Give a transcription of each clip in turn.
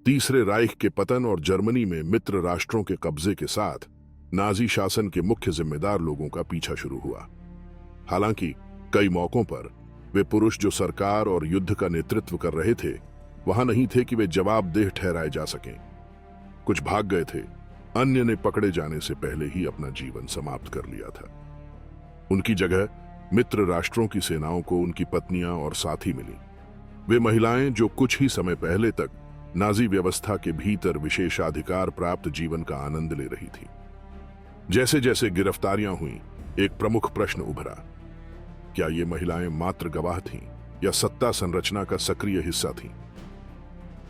तीसरे राइख के पतन और जर्मनी में मित्र राष्ट्रों के कब्जे के साथ नाजी शासन के मुख्य जिम्मेदार लोगों का पीछा शुरू हुआ। हालांकि कई मौकों पर वे पुरुष जो सरकार और युद्ध का नेतृत्व कर रहे थे वहां नहीं थे कि वे जवाबदेह ठहराए जा सकें। कुछ भाग गए थे, अन्य ने पकड़े जाने से पहले ही अपना जीवन समाप्त कर लिया था। उनकी जगह मित्र राष्ट्रों की सेनाओं को उनकी पत्नियां और साथी मिली। वे महिलाएं जो कुछ ही समय पहले तक नाजी व्यवस्था के भीतर विशेषाधिकार प्राप्त जीवन का आनंद ले रही थी। जैसे जैसे गिरफ्तारियां हुई, एक प्रमुख प्रश्न उभरा, क्या ये महिलाएं मात्र गवाह थीं या सत्ता संरचना का सक्रिय हिस्सा थीं?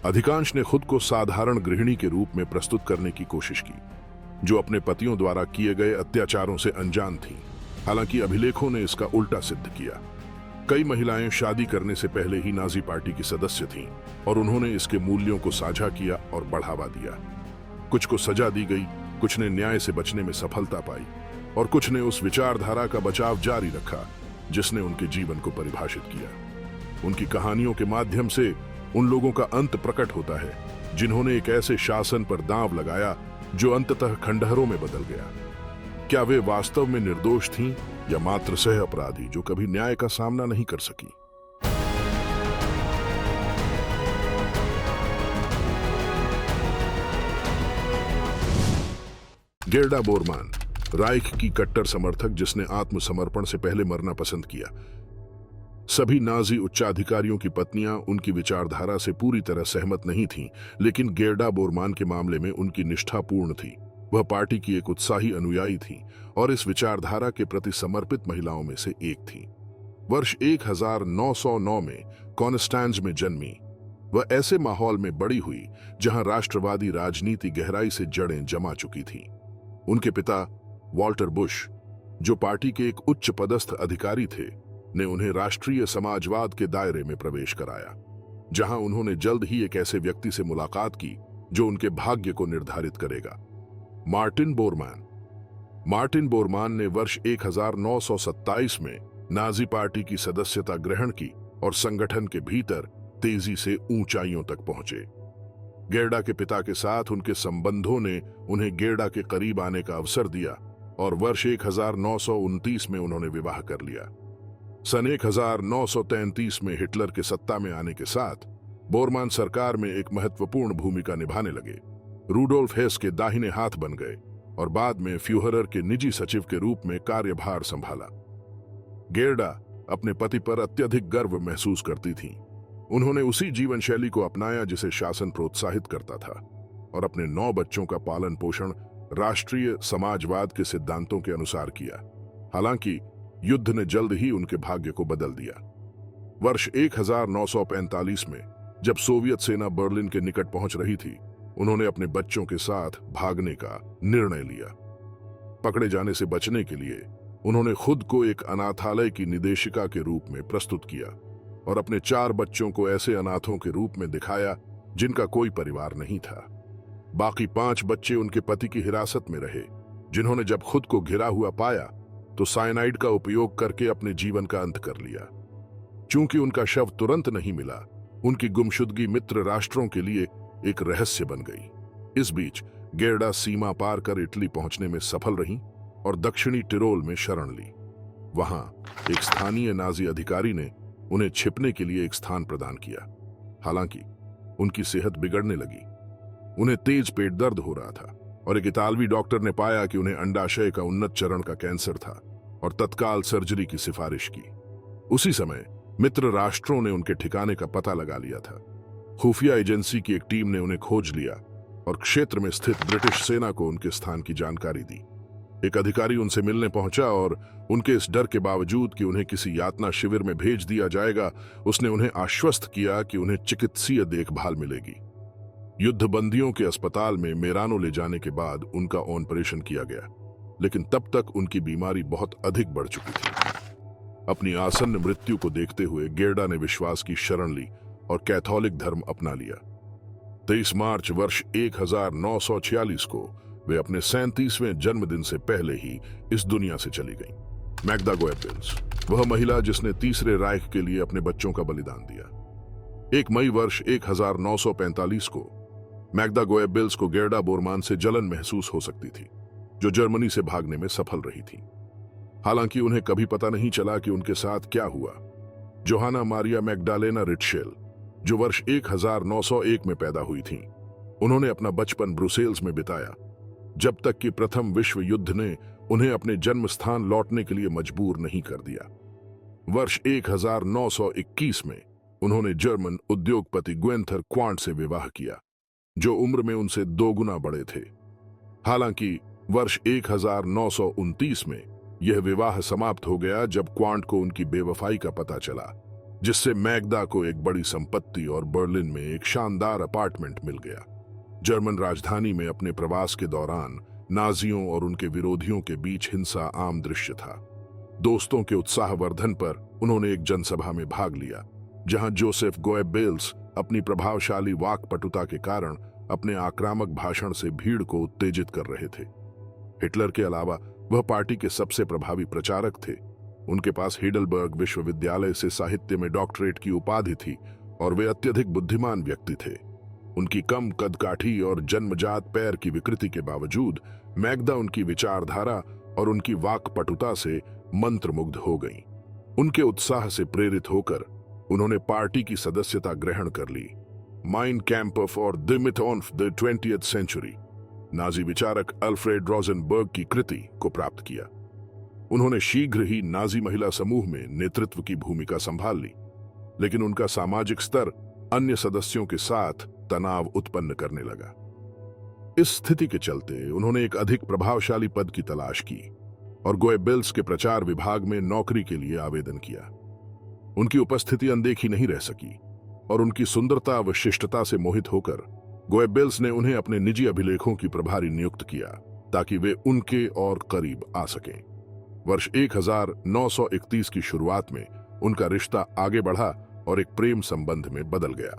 अधिकांश ने खुद को साधारण गृहिणी के रूप में प्रस्तुत करने की कोशिश की, जो अपने पतियों द्वारा किए गए अत्याचारों से अनजान थीं। हालांकि अभिलेखों ने इसका उल्टा सिद्ध किया। कई महिलाएं शादी करने से पहले ही नाजी पार्टी की सदस्य थीं और उन्होंने इसके मूल्यों को साझा किया और बढ़ावा दिया। कुछ को सजा दी गई, कुछ ने न्याय से बचने में सफलता पाई और कुछ ने उस विचारधारा का बचाव जारी रखा जिसने उनके जीवन को परिभाषित किया। उनकी कहानियों के माध्यम से उन लोगों का अंत प्रकट होता है जिन्होंने एक ऐसे शासन पर दांव लगाया जो अंततः खंडहरों में बदल गया। क्या वे वास्तव में निर्दोष थीं या मात्र सह अपराधी जो कभी न्याय का सामना नहीं कर सकी? गेर्डा बोरमान, राइख की कट्टर समर्थक जिसने आत्मसमर्पण से पहले मरना पसंद किया। सभी नाजी उच्चाधिकारियों की पत्नियां उनकी विचारधारा से पूरी तरह सहमत नहीं थीं, लेकिन गेर्डा बोरमान के मामले में उनकी निष्ठा पूर्ण थी। वह पार्टी की एक उत्साही अनुयायी थी और इस विचारधारा के प्रति समर्पित महिलाओं में से एक थी। वर्ष 1909 में कॉन्स्टेंज में जन्मी, वह ऐसे माहौल में बड़ी हुई जहां राष्ट्रवादी राजनीति गहराई से जड़ें जमा चुकी थी। उनके पिता वॉल्टर बुश, जो पार्टी के एक उच्च पदस्थ अधिकारी थे, ने उन्हें राष्ट्रीय समाजवाद के दायरे में प्रवेश कराया, जहां उन्होंने जल्द ही एक ऐसे व्यक्ति से मुलाकात की जो उनके भाग्य को निर्धारित करेगा, मार्टिन बोरमान ने वर्ष 1927 में नाजी पार्टी की सदस्यता ग्रहण की और संगठन के भीतर तेजी से ऊंचाइयों तक पहुंचे। गेर्डा के पिता के साथ उनके संबंधों ने उन्हें गेर्डा के करीब आने का अवसर दिया और वर्ष 1929 में उन्होंने विवाह कर लिया। सन 1933 में हिटलर के सत्ता में आने के साथ बोरमान सरकार में एक महत्वपूर्ण भूमिका निभाने लगे। रूडोल्फ हेस के दाहिने हाथ बन गए और बाद में फ्यूहरर के निजी सचिव के रूप में कार्यभार संभाला। गेर्डा अपने पति पर अत्यधिक गर्व महसूस करती थीं। उन्होंने उसी जीवन शैली को अपनाया जिसे शासन प्रोत्साहित करता था और अपने 9 बच्चों का पालन पोषण राष्ट्रीय समाजवाद के सिद्धांतों के अनुसार किया। हालांकि युद्ध ने जल्द ही उनके भाग्य को बदल दिया। वर्ष 1945 में जब सोवियत सेना बर्लिन के निकट पहुंच रही थी, उन्होंने अपने बच्चों के साथ भागने का निर्णय लिया। पकड़े जाने से बचने के लिए उन्होंने खुद को एक अनाथालय की निदेशिका के रूप में प्रस्तुत किया और अपने 4 बच्चों को ऐसे अनाथों के रूप में दिखाया जिनका कोई परिवार नहीं था। बाकी 5 बच्चे उनके पति की हिरासत में रहे, जिन्होंने जब खुद को घिरा हुआ पाया तो साइनाइड का उपयोग करके अपने जीवन का अंत कर लिया। चूंकि उनका शव तुरंत नहीं मिला, उनकी गुमशुदगी मित्र राष्ट्रों के लिए एक रहस्य बन गई। इस बीच गेर्डा सीमा पार कर इटली पहुंचने में सफल रहीं और दक्षिणी टिरोल में शरण ली। वहां एक स्थानीय नाजी अधिकारी ने उन्हें छिपने के लिए एक स्थान प्रदान किया। हालांकि उनकी सेहत बिगड़ने लगी, उन्हें तेज पेट दर्द हो रहा था और एक इतालवी डॉक्टर ने पाया कि उन्हें अंडाशय का उन्नत चरण का कैंसर था और तत्काल सर्जरी की सिफारिश की। उसी समय मित्र राष्ट्रों ने उनके ठिकाने का पता लगा लिया था। खुफिया एजेंसी की एक टीम ने उन्हें खोज लिया और क्षेत्र में स्थित ब्रिटिश सेना को उनके स्थान की जानकारी दी। एक अधिकारी उनसे मिलने पहुंचा और उनके इस डर के बावजूद कि उन्हें किसी यातना शिविर में भेज दिया जाएगा, उसने उन्हें आश्वस्त किया कि उन्हें चिकित्सीय देखभाल मिलेगी। युद्धबंदियों के अस्पताल में मेरानो ले जाने के बाद उनका ऑपरेशन किया गया, लेकिन तब तक उनकी बीमारी बहुत अधिक बढ़ चुकी थी। अपनी आसन्न मृत्यु को देखते हुए गेर्डा ने विश्वास की शरण ली और कैथोलिक धर्म अपना लिया। 23 मार्च वर्ष 1946 को वे अपने 37वें जन्मदिन से पहले ही इस दुनिया से चली गईं। मैग्दा गोएब्बेल्स, वह महिला जिसने तीसरे राइख के लिए अपने बच्चों का बलिदान दिया। 1 मई वर्ष 1945 को मैग्दा गोएब्बेल्स को गेर्डा बोरमान से जलन महसूस हो सकती थी, जो जर्मनी से भागने में सफल रही थी। हालांकि उन्हें कभी पता नहीं चला कि उनके साथ क्या हुआ। जोहाना मारिया मैग्डालेना रिट्शेल, जो वर्ष 1901 में पैदा हुई थीं, उन्होंने अपना बचपन ब्रुसेल्स में बिताया, जब तक कि प्रथम विश्व युद्ध ने उन्हें अपने जन्म स्थान लौटने के लिए मजबूर नहीं कर दिया। वर्ष 1921 में उन्होंने जर्मन उद्योगपति ग्वेंथर क्वांट से विवाह किया, जो उम्र में उनसे 2 गुना बड़े थे। हालांकि वर्ष 1929 में यह विवाह समाप्त हो गया, जब क्वांट को उनकी बेवफाई का पता चला, जिससे मैग्दा को एक बड़ी संपत्ति और बर्लिन में एक शानदार अपार्टमेंट मिल गया। जर्मन राजधानी में अपने प्रवास के दौरान नाजियों और उनके विरोधियों के बीच हिंसा आम दृश्य था। दोस्तों के उत्साहवर्धन पर उन्होंने एक जनसभा में भाग लिया, जहां जोसेफ गोएब्बेल्स अपनी प्रभावशाली वाक्पटुता के कारण अपने आक्रामक भाषण से भीड़ को उत्तेजित कर रहे थे। हिटलर के अलावा वह पार्टी के सबसे प्रभावी प्रचारक थे। उनके पास हेडलबर्ग विश्वविद्यालय से साहित्य में डॉक्टरेट की उपाधि थी और वे अत्यधिक बुद्धिमान व्यक्ति थे। उनकी कम कदकाठी और जन्मजात पैर की विकृति के बावजूद मैग्दा उनकी विचारधारा और उनकी वाक्पटुता से मंत्रमुग्ध हो गईं। उनके उत्साह से प्रेरित होकर उन्होंने पार्टी की सदस्यता ग्रहण कर ली। Mein Kampf for the myth of the 20th century Nazi विचारक अल्फ्रेड रोजनबर्ग की कृति को प्राप्त किया। उन्होंने शीघ्र ही नाजी महिला समूह में नेतृत्व की भूमिका संभाल ली, लेकिन उनका सामाजिक स्तर अन्य सदस्यों के साथ तनाव उत्पन्न करने लगा। इस स्थिति के चलते उन्होंने एक अधिक प्रभावशाली पद की तलाश की और गोएब्बेल्स के प्रचार विभाग में नौकरी के लिए आवेदन किया। उनकी उपस्थिति अनदेखी नहीं रह सकी और उनकी सुंदरता व शिष्टता से मोहित होकर गोएब्बेल्स ने उन्हें अपने निजी अभिलेखों की प्रभारी नियुक्त किया, ताकि वे उनके और करीब आ सकें। वर्ष 1931 की शुरुआत में उनका रिश्ता आगे बढ़ा और एक प्रेम संबंध में बदल गया।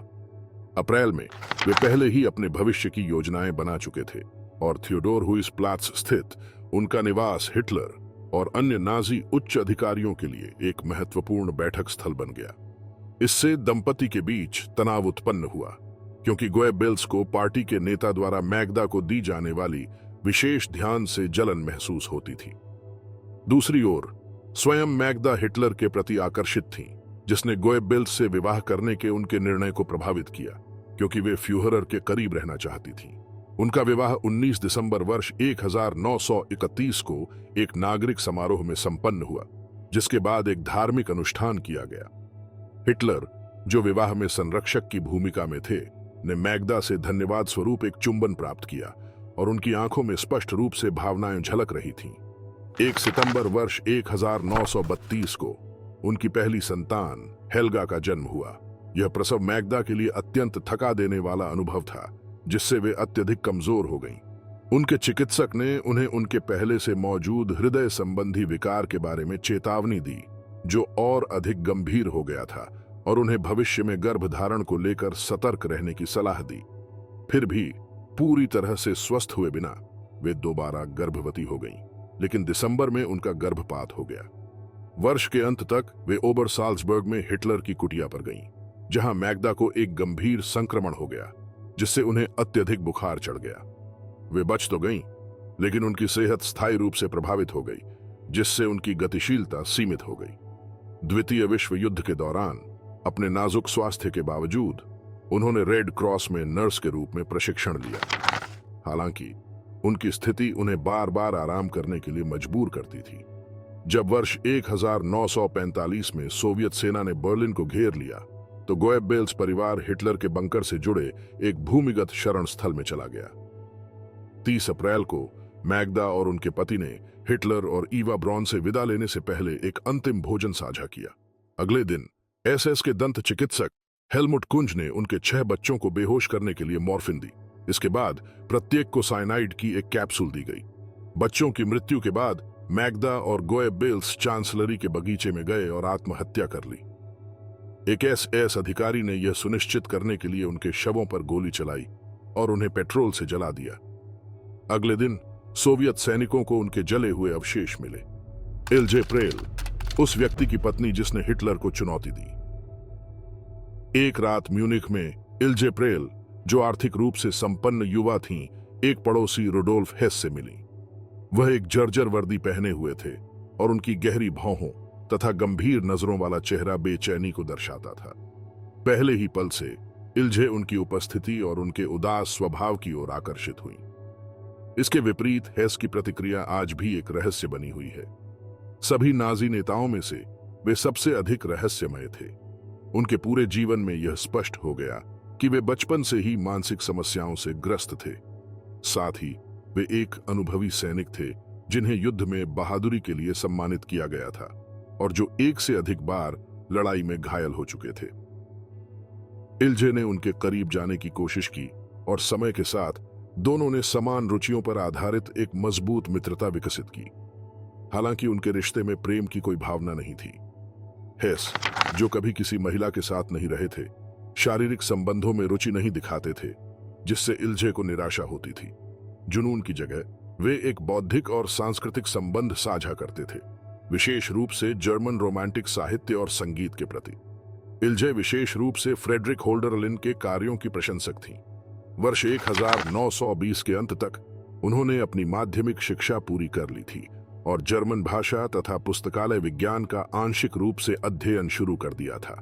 अप्रैल में वे पहले ही अपने भविष्य की योजनाएं बना चुके थे और थियोडोर हुइस प्लात्स स्थित उनका निवास हिटलर और अन्य नाजी उच्च अधिकारियों के लिए एक महत्वपूर्ण बैठक स्थल बन गया। इससे दंपति के बीच तनाव उत्पन्न हुआ, क्योंकि गोएब्बेल्स को पार्टी के नेता द्वारा मैग्दा को दी जाने वाली विशेष ध्यान से जलन महसूस होती थी। दूसरी ओर स्वयं मैग्दा हिटलर के प्रति आकर्षित थीं, जिसने गोएब्बेल्स से विवाह करने के उनके निर्णय को प्रभावित किया, क्योंकि वे फ्यूहरर के करीब रहना चाहती थीं। उनका विवाह 19 दिसंबर वर्ष 1931 को एक नागरिक समारोह में संपन्न हुआ, जिसके बाद एक धार्मिक अनुष्ठान किया गया। हिटलर, जो विवाह में संरक्षक की भूमिका में थे, ने मैग्दा से धन्यवाद स्वरूप एक चुंबन प्राप्त किया और उनकी आंखों में स्पष्ट रूप से भावनाएं झलक रही थीं। 1 सितंबर वर्ष 1932 को उनकी पहली संतान हेल्गा का जन्म हुआ। यह प्रसव मैग्दा के लिए अत्यंत थका देने वाला अनुभव था, जिससे वे अत्यधिक कमजोर हो गईं। उनके चिकित्सक ने उन्हें उनके पहले से मौजूद हृदय संबंधी विकार के बारे में चेतावनी दी, जो और अधिक गंभीर हो गया था, और उन्हें भविष्य में गर्भधारण को लेकर सतर्क रहने की सलाह दी। फिर भी पूरी तरह से स्वस्थ हुए बिना वे दोबारा गर्भवती हो गईं, लेकिन दिसंबर में उनका गर्भपात हो गया। वर्ष के अंत तक वे ओबरसाल्जबर्ग में हिटलर की कुटिया पर गईं, जहां मैग्दा को एक गंभीर संक्रमण हो गया, जिससे उन्हें अत्यधिक बुखार चढ़ गया। वे बच तो गईं, लेकिन उनकी सेहत स्थायी रूप से प्रभावित हो गई, जिससे उनकी गतिशीलता सीमित हो गई। द्वितीय विश्व युद्ध के दौरान अपने नाजुक स्वास्थ्य के बावजूद उन्होंने रेड क्रॉस में नर्स के रूप में प्रशिक्षण लिया। हालांकि उनकी स्थिति उन्हें बार बार आराम करने के लिए मजबूर करती थी। जब वर्ष 1945 में सोवियत सेना ने बर्लिन को घेर लिया, तो गोएब्बेल्स परिवार हिटलर के बंकर से जुड़े एक भूमिगत शरण स्थल में चला गया। 30 अप्रैल को मैग्दा और उनके पति ने हिटलर और ईवा ब्रॉन से विदा लेने से पहले एक अंतिम भोजन साझा किया। अगले दिन एसएस के दंत चिकित्सक हेलमुट कुंज ने उनके 6 बच्चों को बेहोश करने के लिए मॉर्फिन दी। इसके बाद प्रत्येक को साइनाइड की एक कैप्सूल दी गई। बच्चों की मृत्यु के बाद मैग्दा और गोएब्बेल्स चांसलरी के बगीचे में गए और आत्महत्या कर ली। एक एसएस अधिकारी ने यह सुनिश्चित करने के लिए उनके शवों पर गोली चलाई और उन्हें पेट्रोल से जला दिया। अगले दिन सोवियत सैनिकों को उनके जले हुए अवशेष मिले। इल्जे प्रेल, उस व्यक्ति की पत्नी जिसने हिटलर को चुनौती दी। एक रात म्यूनिख में इल्जे प्रेल जो आर्थिक रूप से संपन्न युवा थीं, एक पड़ोसी रुडोल्फ हेस से मिली। वह एक जर्जर वर्दी पहने हुए थे और उनकी गहरी भौहों तथा गंभीर नजरों वाला चेहरा बेचैनी को दर्शाता था। पहले ही पल से इल्जे उनकी उपस्थिति और उनके उदास स्वभाव की ओर आकर्षित हुई। इसके विपरीत हेस की प्रतिक्रिया आज भी एक रहस्य बनी हुई है। सभी नाजी नेताओं में से वे सबसे अधिक रहस्यमय थे। उनके पूरे जीवन में यह स्पष्ट हो गया कि वे बचपन से ही मानसिक समस्याओं से ग्रस्त थे। साथ ही वे एक अनुभवी सैनिक थे जिन्हें युद्ध में बहादुरी के लिए सम्मानित किया गया था और जो एक से अधिक बार लड़ाई में घायल हो चुके थे। इल्जे ने उनके करीब जाने की कोशिश की और समय के साथ दोनों ने समान रुचियों पर आधारित एक मजबूत मित्रता विकसित की। हालांकि उनके रिश्ते में प्रेम की कोई भावना नहीं थी। हेस, जो कभी किसी महिला के साथ नहीं रहे थे, शारीरिक संबंधों में रुचि नहीं दिखाते थे, जिससे इल्जे को निराशा होती थी। जुनून की जगह वे एक बौद्धिक और सांस्कृतिक संबंध साझा करते थे, विशेष रूप से जर्मन रोमांटिक साहित्य और संगीत के प्रति। इल्जे विशेष रूप से फ्रेडरिक होल्डरलिन के कार्यों की प्रशंसक थीं। वर्ष 1920 के अंत तक उन्होंने अपनी माध्यमिक शिक्षा पूरी कर ली थी और जर्मन भाषा तथा पुस्तकालय विज्ञान का आंशिक रूप से अध्ययन शुरू कर दिया था,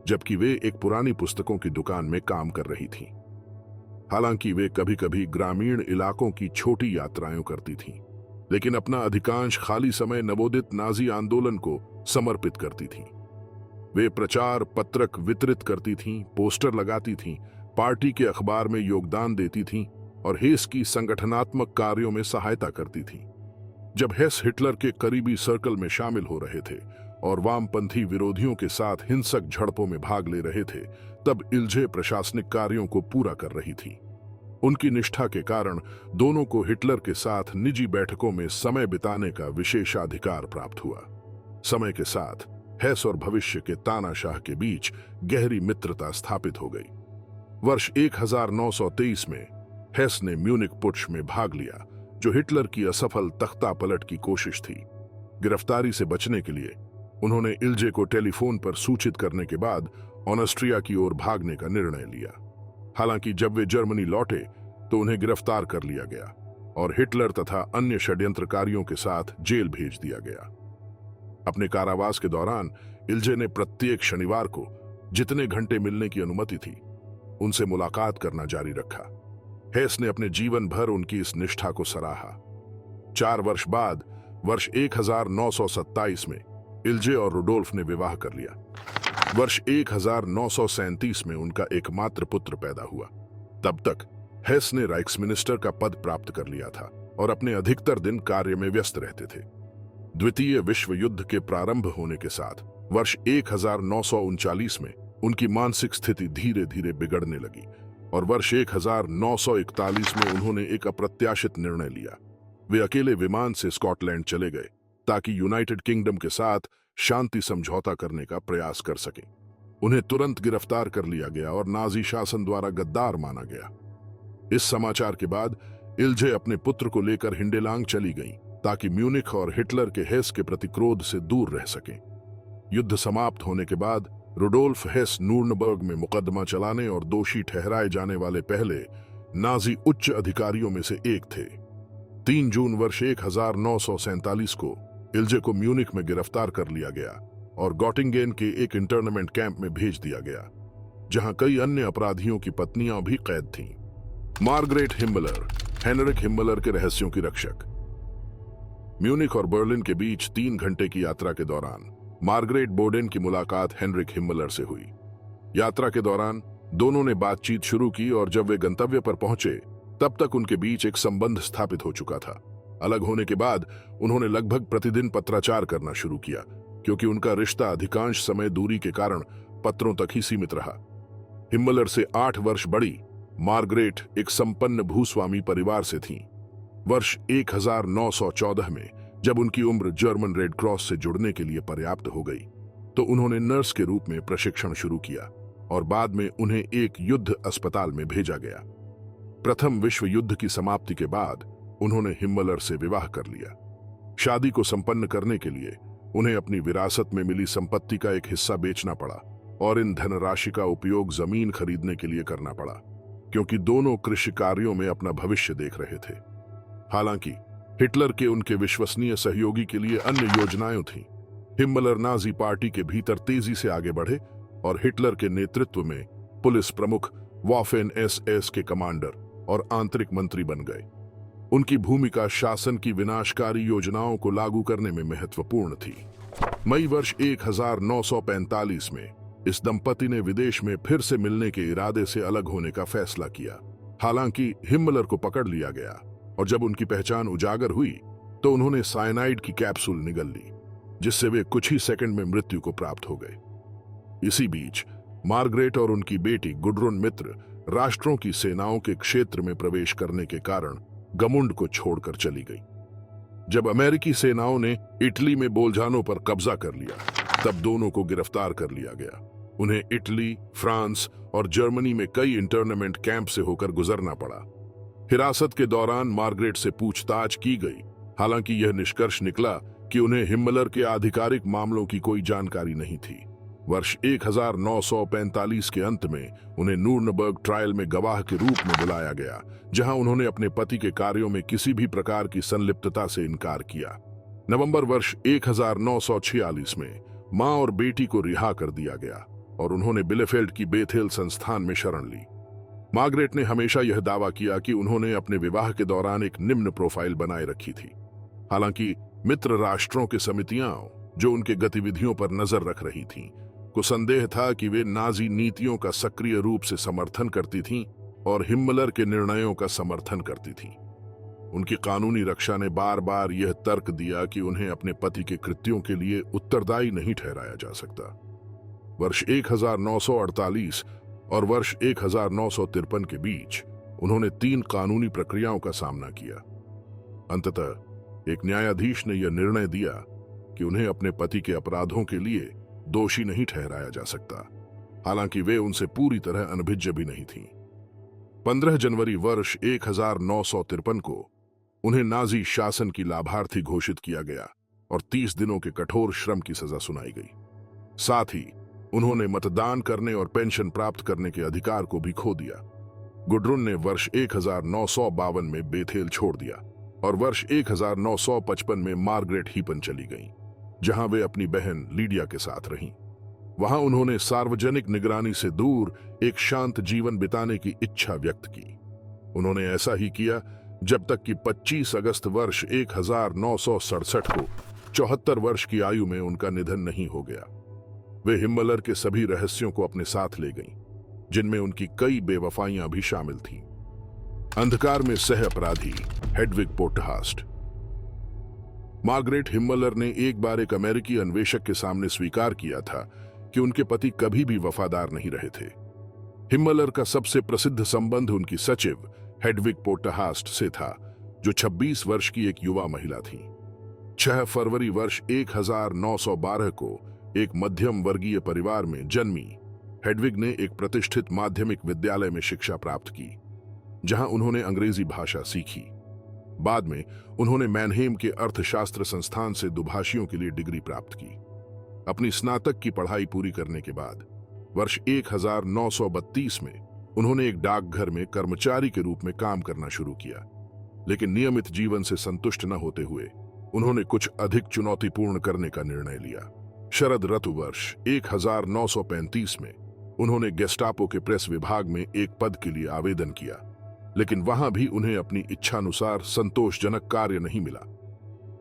जबकि वे एक पुरानी पुस्तकों की दुकान में काम कर रही थीं। हालांकि वे कभी कभी ग्रामीण इलाकों की छोटी यात्राएं करती थीं, लेकिन अपना अधिकांश खाली समय नवोदित नाजी आंदोलन को समर्पित करती थीं। वे प्रचार पत्रक वितरित करती थीं, पोस्टर लगाती थीं, पार्टी के अखबार में योगदान देती थीं और हेस की संगठनात्मक कार्यों में सहायता करती थीं। जब हेस हिटलर के करीबी सर्कल में शामिल हो रहे थे और वामपंथी विरोधियों के साथ हिंसक झड़पों में भाग ले रहे थे, तब इल्जे प्रशासनिक कार्यों को पूरा कर रही थी। उनकी निष्ठा के कारण दोनों को हिटलर के साथ निजी बैठकों में समय बिताने का विशेषाधिकार प्राप्त हुआ। समय के साथ हेस और भविष्य के तानाशाह के बीच गहरी मित्रता स्थापित हो गई। वर्ष 1923 में हेस ने म्यूनिक पुट्श में भाग लिया, जो हिटलर की असफल तख्ता पलट की कोशिश थी। गिरफ्तारी से बचने के लिए उन्होंने इल्जे को टेलीफोन पर सूचित करने के बाद ऑस्ट्रिया की ओर भागने का निर्णय लिया। हालांकि जब वे जर्मनी लौटे तो उन्हें गिरफ्तार कर लिया गया और हिटलर तथा अन्य षड्यंत्रकारियों के साथ जेल भेज दिया गया। अपने कारावास के दौरान इल्जे ने प्रत्येक शनिवार को जितने घंटे मिलने की अनुमति थी, उनसे मुलाकात करना जारी रखा। हेस ने अपने जीवन भर उनकी इस निष्ठा को सराहा। 4 वर्ष बाद वर्ष 1927 में इल्जे और रुडोल्फ ने विवाह कर लिया। वर्ष 1937 में उनका एकमात्र पुत्र पैदा हुआ। तब तक हेस ने राइक्समिनिस्टर का पद प्राप्त कर लिया था और अपने अधिकतर दिन कार्य में व्यस्त रहते थे। द्वितीय विश्व युद्ध के प्रारंभ होने के साथ वर्ष 1939 में उनकी मानसिक स्थिति धीरे धीरे बिगड़ने लगी और वर्ष 1941 में उन्होंने एक अप्रत्याशित निर्णय लिया। वे अकेले विमान से स्कॉटलैंड चले गए ताकि यूनाइटेड किंगडम के साथ शांति समझौता करने का प्रयास कर सकें। उन्हें तुरंत गिरफ्तार कर लिया गया और नाजी शासन द्वारा गद्दार माना गया। इस समाचार के बाद इल्जे अपने पुत्र को लेकर हिंडेलांग चली गईं ताकि म्यूनिख और हिटलर के हेस के प्रति क्रोध से दूर रह सकें। युद्ध समाप्त होने के बाद रुडोल्फ हेस नूर्नबर्ग में मुकदमा चलाने और दोषी ठहराए जाने वाले पहले नाजी उच्च अधिकारियों में से एक थे। 3 जून वर्ष 1947 को इल्जे को म्यूनिख में गिरफ्तार कर लिया गया और गॉटिंगेन के एक इंटरनमेंट कैंप में भेज दिया गया, जहां कई अन्य अपराधियों की पत्नियां भी कैद थीं। मार्गरेट हिम्मलर, हेनरिक हिम्मलर के रहस्यों की रक्षक। म्यूनिख और बर्लिन के बीच 3 घंटे की यात्रा के दौरान मार्गरेट बोडेन की मुलाकात हेनरिक हिम्मलर से हुई। यात्रा के दौरान दोनों ने बातचीत शुरू की और जब वे गंतव्य पर पहुंचे तब तक उनके बीच एक संबंध स्थापित हो चुका था। अलग होने के बाद उन्होंने लगभग प्रतिदिन पत्राचार करना शुरू किया, क्योंकि उनका रिश्ता अधिकांश समय दूरी के कारण पत्रों तक ही सीमित रहा। हिम्मलर से 8 वर्ष बड़ी मार्गरेट एक संपन्न भूस्वामी परिवार से थीं। वर्ष 1914 में जब उनकी उम्र जर्मन रेड क्रॉस से जुड़ने के लिए पर्याप्त हो गई तो उन्होंने नर्स के रूप में प्रशिक्षण शुरू किया और बाद में उन्हें एक युद्ध अस्पताल में भेजा गया। प्रथम विश्व युद्ध की समाप्ति के बाद उन्होंने हिम्मलर से विवाह कर लिया। शादी को संपन्न करने के लिए उन्हें अपनी विरासत में मिली संपत्ति का एक हिस्सा बेचना पड़ा और इन धनराशि का उपयोग जमीन खरीदने के लिए करना पड़ा। क्योंकि दोनों कृषि कार्यों में अपना भविष्य देख रहे थे। हालांकि हिटलर के उनके विश्वसनीय सहयोगी के लिए अन्य योजनाएं थीं। हिम्मलर नाजी पार्टी के भीतर तेजी से आगे बढ़े और हिटलर के नेतृत्व में पुलिस प्रमुख, वाफेन एसएस के कमांडर और आंतरिक मंत्री बन गए। उनकी भूमिका शासन की विनाशकारी योजनाओं को लागू करने में महत्वपूर्ण थी। मई वर्ष 1945 में इस दंपति ने विदेश में फिर से मिलने के इरादे से अलग होने का फैसला किया। हालांकि हिम्मलर को पकड़ लिया गया और जब उनकी पहचान उजागर हुई तो उन्होंने साइनाइड की कैप्सूल निगल ली, जिससे वे कुछ ही सेकंड में मृत्यु को प्राप्त हो गए। इसी बीच मार्गरेट और उनकी बेटी गुडरुन मित्र राष्ट्रों की सेनाओं के क्षेत्र में प्रवेश करने के कारण गमुंड को छोड़कर चली गई। जब अमेरिकी सेनाओं ने इटली में बोल्जानो पर कब्जा कर लिया, तब दोनों को गिरफ्तार कर लिया गया। उन्हें इटली, फ्रांस और जर्मनी में कई इंटरनमेंट कैंप से होकर गुजरना पड़ा। हिरासत के दौरान मार्गरेट से पूछताछ की गई। हालांकि यह निष्कर्ष निकला कि उन्हें हिम्मलर के आधिकारिक मामलों की कोई जानकारी नहीं थी। वर्ष 1945 के अंत में उन्हें नूर्नबर्ग ट्रायल में गवाह के रूप में बुलाया गया, जहां उन्होंने अपने पति के कार्यों में किसी भी प्रकार की संलिप्तता से इनकार किया। नवंबर वर्ष 1946 में मां और बेटी को रिहा कर दिया गया और उन्होंने बिलेफेल्ड की बेथेल संस्थान में शरण ली। मार्गरेट ने हमेशा यह दावा किया कि उन्होंने अपने विवाह के दौरान एक निम्न प्रोफाइल बनाए रखी थी। हालांकि मित्र राष्ट्रों की समितियां जो उनके गतिविधियों पर नजर रख रही थीं, को संदेह था कि वे नाजी नीतियों का सक्रिय रूप से समर्थन करती थीं और हिम्मलर के निर्णयों का समर्थन करती थीं। उनकी कानूनी रक्षा ने बार बार यह तर्क दिया कि उन्हें अपने पति के कृत्यों के लिए उत्तरदायी नहीं ठहराया जा सकता। वर्ष 1948 और वर्ष 1953 के बीच उन्होंने 3 कानूनी प्रक्रियाओं का सामना किया। अंततः एक न्यायाधीश ने यह निर्णय दिया कि उन्हें अपने पति के अपराधों के लिए दोषी नहीं ठहराया जा सकता, हालांकि वे उनसे पूरी तरह अनभिज्ञ भी नहीं थीं। 15 जनवरी वर्ष 1953 को उन्हें नाजी शासन की लाभार्थी घोषित किया गया और 30 दिनों के कठोर श्रम की सजा सुनाई गई। साथ ही उन्होंने मतदान करने और पेंशन प्राप्त करने के अधिकार को भी खो दिया। गुडरुन ने वर्ष 1952 में बेथेल छोड़ दिया और वर्ष 1955 में मार्गरेट हीपन चली गईं, जहां वे अपनी बहन लीडिया के साथ रहीं। वहां उन्होंने सार्वजनिक निगरानी से दूर एक शांत जीवन बिताने की इच्छा व्यक्त की। उन्होंने ऐसा ही किया जब तक कि 25 अगस्त वर्ष 1967 को 74 वर्ष की आयु में उनका निधन नहीं हो गया। वे हिम्मलर के सभी रहस्यों को अपने साथ ले गईं, जिनमें उनकी कई बेवफाइयां भी शामिल थीं। अंधकार में सह अपराधी हेडविग पोर्टहास्ट। मार्गरेट हिम्मलर ने एक बार एक अमेरिकी अन्वेषक के सामने स्वीकार किया था कि उनके पति कभी भी वफादार नहीं रहे थे। हिम्मलर का सबसे प्रसिद्ध संबंध उनकी सचिव हेडविग पोर्टहास्ट से था, जो 26 वर्ष की एक युवा महिला थी। 6 फरवरी वर्ष 1912 को एक मध्यम वर्गीय परिवार में जन्मी हेडविग ने एक प्रतिष्ठित माध्यमिक विद्यालय में शिक्षा प्राप्त की, जहां उन्होंने अंग्रेजी भाषा सीखी। बाद में उन्होंने मैनहेम के अर्थशास्त्र संस्थान से दुभाषियों के लिए डिग्री प्राप्त की। अपनी स्नातक की पढ़ाई पूरी करने के बाद वर्ष 1932 में उन्होंने एक डाकघर में कर्मचारी के रूप में काम करना शुरू किया, लेकिन नियमित जीवन से संतुष्ट न होते हुए उन्होंने कुछ अधिक चुनौतीपूर्ण करने का निर्णय लिया। शरद ऋतु वर्ष 1935 में उन्होंने गेस्टापो के प्रेस विभाग में एक पद के लिए आवेदन किया, लेकिन वहां भी उन्हें अपनी इच्छानुसार संतोषजनक कार्य नहीं मिला।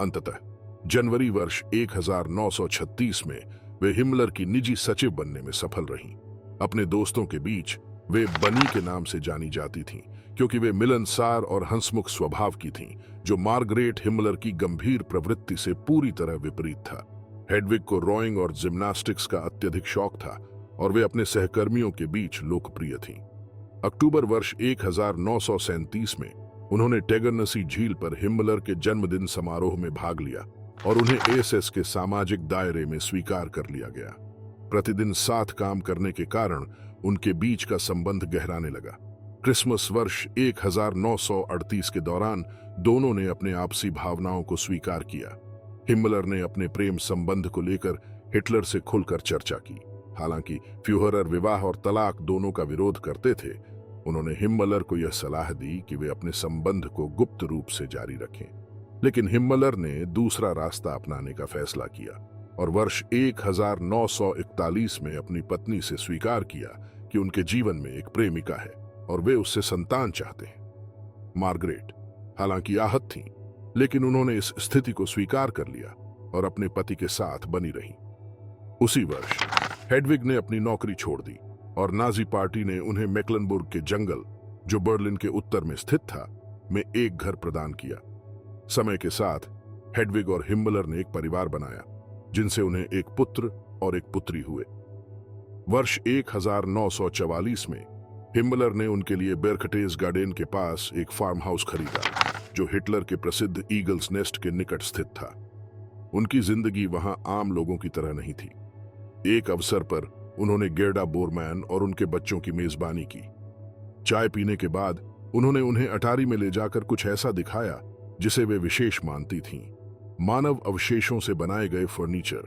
अंततः जनवरी वर्ष 1936 में वे हिम्मलर की निजी सचिव बनने में सफल रहीं। अपने दोस्तों के बीच वे बनी के नाम से जानी जाती थीं, क्योंकि वे मिलनसार और हंसमुख स्वभाव की थीं, जो मार्गरेट हिम्मलर की गंभीर प्रवृत्ति से पूरी तरह विपरीत था। हेडविग को रोइंग और जिम्नास्टिक्स का अत्यधिक शौक था और वे अपने सहकर्मियों के बीच लोकप्रिय थीं। अक्टूबर वर्ष 1937 में उन्होंने टेगरनसी झील पर हिम्मलर के जन्मदिन समारोह में भाग लिया और उन्हें एसएस के सामाजिक दायरे में स्वीकार कर लिया गया। प्रतिदिन साथ काम करने के कारण उनके बीच का संबंध गहराने लगा। क्रिसमस वर्ष 1938 के दौरान दोनों ने अपने आपसी भावनाओं को स्वीकार किया। हिम्मलर ने अपने प्रेम संबंध को लेकर हिटलर से खुलकर चर्चा की। हालांकि फ्यूहरर विवाह और तलाक दोनों का विरोध करते थे, उन्होंने हिम्मलर को यह सलाह दी कि वे अपने संबंध को गुप्त रूप से जारी रखें, लेकिन हिम्मलर ने दूसरा रास्ता अपनाने का फैसला किया और वर्ष 1941 में अपनी पत्नी से स्वीकार किया कि उनके जीवन में एक प्रेमिका है और वे उससे संतान चाहते हैं। मार्गरेट हालांकि आहत थीं, लेकिन उन्होंने इस स्थिति को स्वीकार कर लिया और अपने पति के साथ बनी रहीं। उसी वर्ष हेडविग ने अपनी नौकरी छोड़ दी और नाजी पार्टी ने उन्हें मेक्लेनबुर्ग के जंगल, जो बर्लिन के उत्तर में स्थित था, में एक घर प्रदान किया। समय के साथ हेडविग और हिम्मलर ने एक परिवार बनाया, जिनसे उन्हें एक पुत्र और एक पुत्री हुए। वर्ष 1944 में हिम्मलर ने उनके लिए बेरखटेज गार्डेन के पास एक फार्म हाउस खरीदा, जो हिटलर के प्रसिद्ध ईगल्स नेस्ट के निकट स्थित था। उनकी जिंदगी वहां आम लोगों की तरह नहीं थी। एक अवसर पर उन्होंने गेर्डा बोरमैन और उनके बच्चों की मेजबानी की। चाय पीने के बाद उन्होंने उन्हें अटारी में ले जाकर कुछ ऐसा दिखाया जिसे वे विशेष मानती थीं। मानव अवशेषों से बनाए गए फर्नीचर।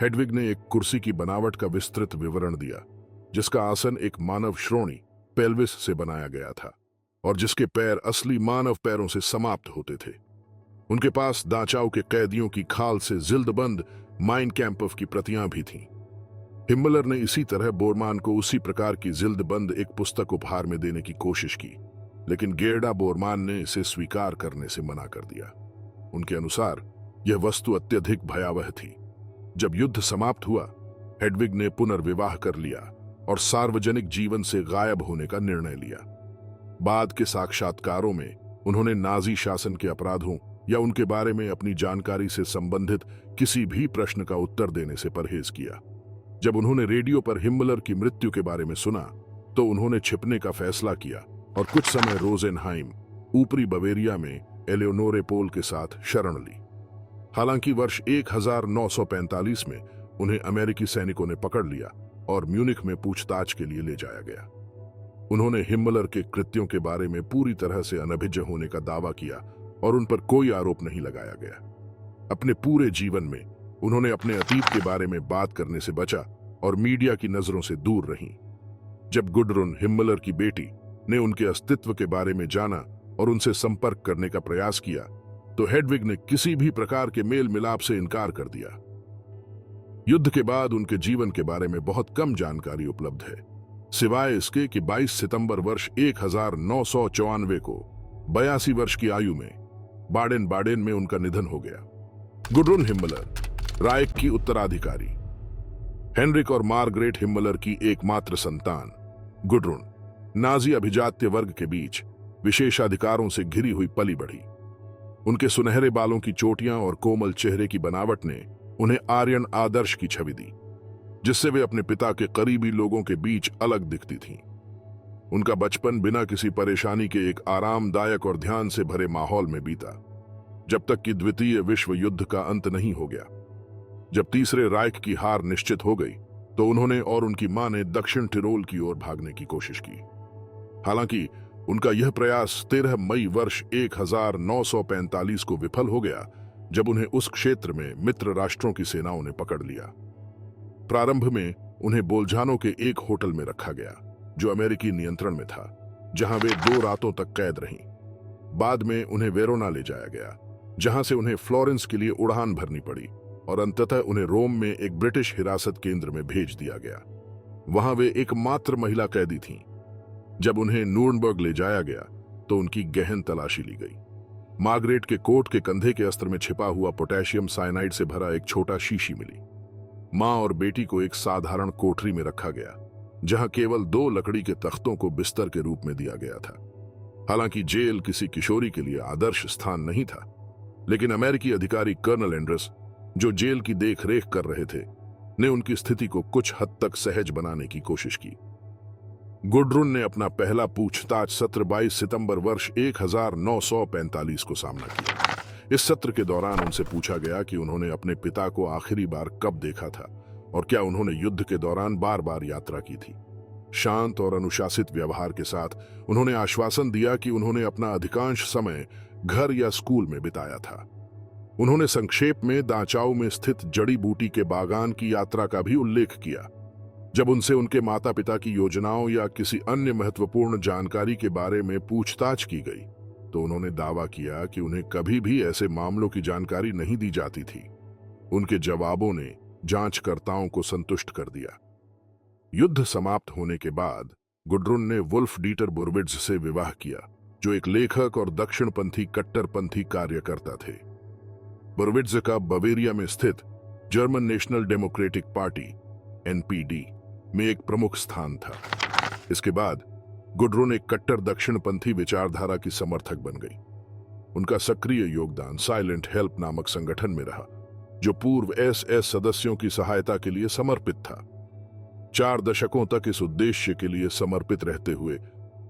हेडविग ने एक कुर्सी की बनावट का विस्तृत विवरण दिया, जिसका आसन एक मानव श्रोणी पेल्विस से बनाया गया था और जिसके पैर असली मानव पैरों से समाप्त होते थे। उनके पास दाचाओ के कैदियों की खाल से जिल्दबंद माइन कैंपफ की प्रतियां भी थीं। हिम्मलर ने इसी तरह बोरमान को उसी प्रकार की जिल्दबंद एक पुस्तक उपहार में देने की कोशिश की, लेकिन गेर्डा बोरमान ने इसे स्वीकार करने से मना कर दिया। उनके अनुसार यह वस्तु अत्यधिक भयावह थी। जब युद्ध समाप्त हुआ, हेडविग ने पुनर्विवाह कर लिया और सार्वजनिक जीवन से गायब होने का निर्णय लिया। बाद के साक्षात्कारों में उन्होंने नाजी शासन के अपराधों या उनके बारे में अपनी जानकारी से संबंधित किसी भी प्रश्न का उत्तर देने से परहेज किया। जब उन्होंने रेडियो पर हिम्मलर की मृत्यु के बारे में सुना, तो उन्होंने छिपने का फैसला किया और कुछ समय रोजेनहाइम, ऊपरी बवेरिया में एलेनोरे पोल के साथ शरण ली। हालांकि वर्ष 1945 में उन्हें अमेरिकी सैनिकों ने पकड़ लिया और म्यूनिख में पूछताछ के लिए ले जाया गया। उन्होंने हिम्मलर के कृत्यों के बारे में पूरी तरह से अनभिज्ञ होने का दावा किया और उन पर कोई आरोप नहीं लगाया गया। अपने पूरे जीवन में उन्होंने अपने अतीत के बारे में बात करने से बचा और मीडिया की नजरों से दूर रहीं। जब गुडरुन, हिम्मलर की बेटी, ने उनके अस्तित्व के बारे में जाना और उनसे संपर्क करने का प्रयास किया, तो हेडविग ने किसी भी प्रकार के मेल मिलाप से इनकार कर दिया। युद्ध के बाद उनके जीवन के बारे में बहुत कम जानकारी उपलब्ध है, सिवाय इसके कि 22 सितंबर वर्ष 1994 को 82 वर्ष की आयु में बाडेन बाडेन में उनका निधन हो गया। गुडरुन हिम्मलर, राइक की उत्तराधिकारी। हेनरिक और मार्गरेट हिम्मलर की एकमात्र संतान गुडरुन, नाजी अभिजात्य वर्ग के बीच विशेषाधिकारों से घिरी हुई पली बढ़ी। उनके सुनहरे बालों की चोटियां और कोमल चेहरे की बनावट ने उन्हें आर्यन आदर्श की छवि दी, जिससे वे अपने पिता के करीबी लोगों के बीच अलग दिखती थीं। उनका बचपन बिना किसी परेशानी के एक आरामदायक और ध्यान से भरे माहौल में बीता, जब तक कि द्वितीय विश्व युद्ध का अंत नहीं हो गया। जब तीसरे राइक की हार निश्चित हो गई, तो उन्होंने और उनकी मां ने दक्षिण टिरोल की ओर भागने की कोशिश की। हालांकि उनका यह प्रयास 13 मई वर्ष 1945 को विफल हो गया, जब उन्हें उस क्षेत्र में मित्र राष्ट्रों की सेनाओं ने पकड़ लिया। प्रारंभ में उन्हें बोल्जानो के एक होटल में रखा गया, जो अमेरिकी नियंत्रण में था, जहां वे 2 रातों तक कैद रहीं। बाद में उन्हें वेरोना ले जाया गया, जहां से उन्हें फ्लोरेंस के लिए उड़ान भरनी पड़ी और अंततः उन्हें रोम में एक ब्रिटिश हिरासत केंद्र में भेज दिया गया। वहां वे एकमात्र महिला कैदी थीं। जब उन्हें नूर्नबर्ग ले जाया गया, तो उनकी गहन तलाशी ली गई। मार्गरेट के कोट के कंधे के अस्त्र में छिपा हुआ पोटेशियम साइनाइड से भरा एक छोटा शीशी मिली। मां और बेटी को एक साधारण कोठरी में रखा गया, जहां केवल 2 लकड़ी के तख्तों को बिस्तर के रूप में दिया गया था। हालांकि जेल किसी किशोरी के लिए आदर्श स्थान नहीं था, लेकिन अमेरिकी अधिकारी कर्नल एंड्रस, जो जेल की देखरेख कर रहे थे, ने उनकी स्थिति को कुछ हद तक सहज बनाने की कोशिश की। गुडरुन ने अपना पहला पूछताछ सत्र 22 सितंबर वर्ष 1945 को सामना किया। इस सत्र के दौरान उनसे पूछा गया कि उन्होंने अपने पिता को आखिरी बार कब देखा था और क्या उन्होंने युद्ध के दौरान बार बार यात्रा की थी। शांत और अनुशासित व्यवहार के साथ उन्होंने आश्वासन दिया कि उन्होंने अपना अधिकांश समय घर या स्कूल में बिताया था। उन्होंने संक्षेप में दाचाओ में स्थित जड़ी बूटी के बागान की यात्रा का भी उल्लेख किया। जब उनसे उनके माता पिता की योजनाओं या किसी अन्य महत्वपूर्ण जानकारी के बारे में पूछताछ की गई तो उन्होंने दावा किया कि उन्हें कभी भी ऐसे मामलों की जानकारी नहीं दी जाती थी। उनके जवाबों ने जांचकर्ताओं को संतुष्ट कर दिया। युद्ध समाप्त होने के बाद गुडरुन ने वुल्फ डीटर बुरविट्ज से विवाह किया, जो एक लेखक और दक्षिणपंथी कट्टरपंथी कार्यकर्ता थे। बुरविट्ज का बवेरिया में स्थित German national democratic party NPD में एक प्रमुख स्थान था। इसके बाद गुडरुन एक कट्टर दक्षिणपंथी विचारधारा की समर्थक बन गई। उनका सक्रिय योगदान साइलेंट हेल्प नामक संगठन में रहा, जो पूर्व एसएस सदस्यों की सहायता के लिए समर्पित था। 4 दशकों तक इस उद्देश्य के लिए समर्पित रहते हुए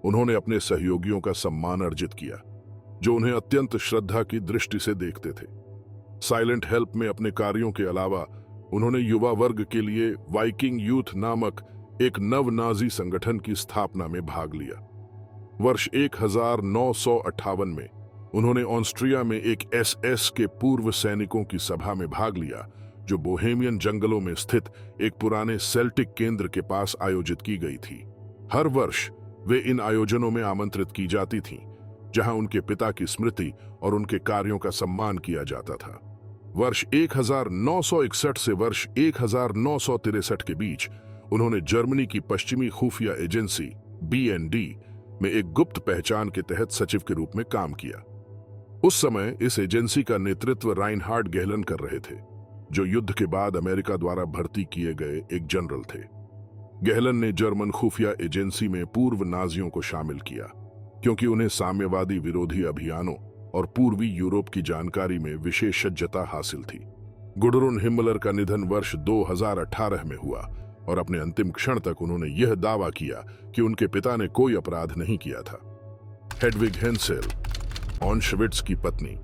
उन्होंने अपने सहयोगियों का सम्मान अर्जित किया, जो उन्हें अत्यंत श्रद्धा की दृष्टि से देखते थे। साइलेंट हेल्प में अपने कार्यों के अलावा उन्होंने युवा वर्ग के लिए वाइकिंग यूथ नामक एक नव नाजी संगठन की स्थापना में भाग लिया। वर्ष 1958 में उन्होंने ऑस्ट्रिया में एक एसएस के पूर्व सैनिकों की सभा में भाग लिया, जो बोहेमियन जंगलों में स्थित एक पुराने सेल्टिक केंद्र के पास आयोजित की गई थी। हर वर्ष वे इन आयोजनों में आमंत्रित की जाती थीं, जहां उनके पिता की स्मृति और उनके कार्यों का सम्मान किया जाता था। वर्ष 1961 से वर्ष 1963 के बीच उन्होंने जर्मनी की पश्चिमी खुफिया एजेंसी बीएनडी में एक गुप्त पहचान के तहत सचिव के रूप में काम किया। उस समय इस एजेंसी का नेतृत्व राइनहार्ड गेहलन कर रहे थे, जो युद्ध के बाद अमेरिका द्वारा भर्ती किए गए एक जनरल थे। गेहलन ने जर्मन खुफिया एजेंसी में पूर्व नाजियों को शामिल किया, क्योंकि उन्हें साम्यवादी विरोधी अभियानों और पूर्वी यूरोप की जानकारी में विशेषज्ञता हासिल थी। गुडरुन हिम्मलर का निधन वर्ष 2018 में हुआ और अपने अंतिम क्षण तक उन्होंने यह दावा किया कि उनके पिता ने कोई अपराध नहीं किया था। हेडविग हेंसेल, ऑशविट्ज की पत्नी,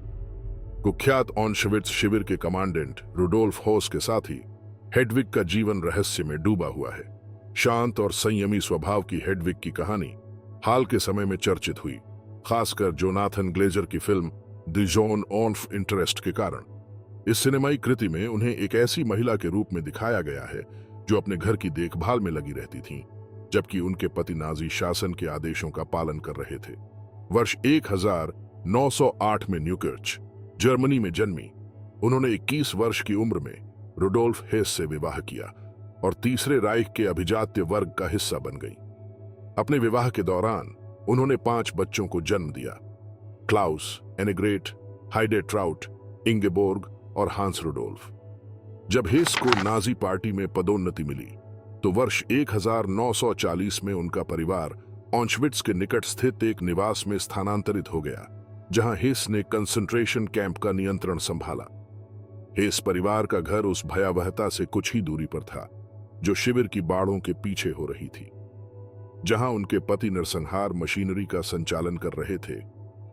कुख्यात ऑशविट्ज शिविर के कमांडेंट रुडोल्फ होस के साथ ही हेडविग का जीवन रहस्य में डूबा हुआ है। शांत और संयमी स्वभाव की हेडविग की कहानी हाल के समय में चर्चित हुई, खासकर जोनाथन ग्लेजर की film the zone of interest के कारण। इस सिनेमाई कृति में उन्हें एक ऐसी महिला के रूप में दिखाया गया है जो अपने घर की देखभाल में लगी रहती थीं, जबकि उनके पति नाजी शासन के आदेशों का पालन कर रहे थे। वर्ष 1908 में न्यूकर्च, जर्मनी में जन्मी, उन्होंने 21 वर्ष की उम्र में रुडोल्फ हेस से विवाह किया और तीसरे राइख के अभिजात्य वर्ग का हिस्सा बन गई। अपने विवाह के दौरान उन्होंने 5 बच्चों को जन्म दिया: क्लाउस, एनेग्रेट, हाइडे ट्राउट, इंगेबोर्ग और हांस रुडोल्फ। जब हेस को नाजी पार्टी में पदोन्नति मिली तो वर्ष 1940 में उनका परिवार ऑशविट्ज के निकट स्थित एक निवास में स्थानांतरित हो गया, जहां हेस ने कंसंट्रेशन कैंप का नियंत्रण संभाला। हेस परिवार का घर उस भयावहता से कुछ ही दूरी पर था जो शिविर की बाड़ों के पीछे हो रही थी। जहां उनके पति नरसंहार मशीनरी का संचालन कर रहे थे,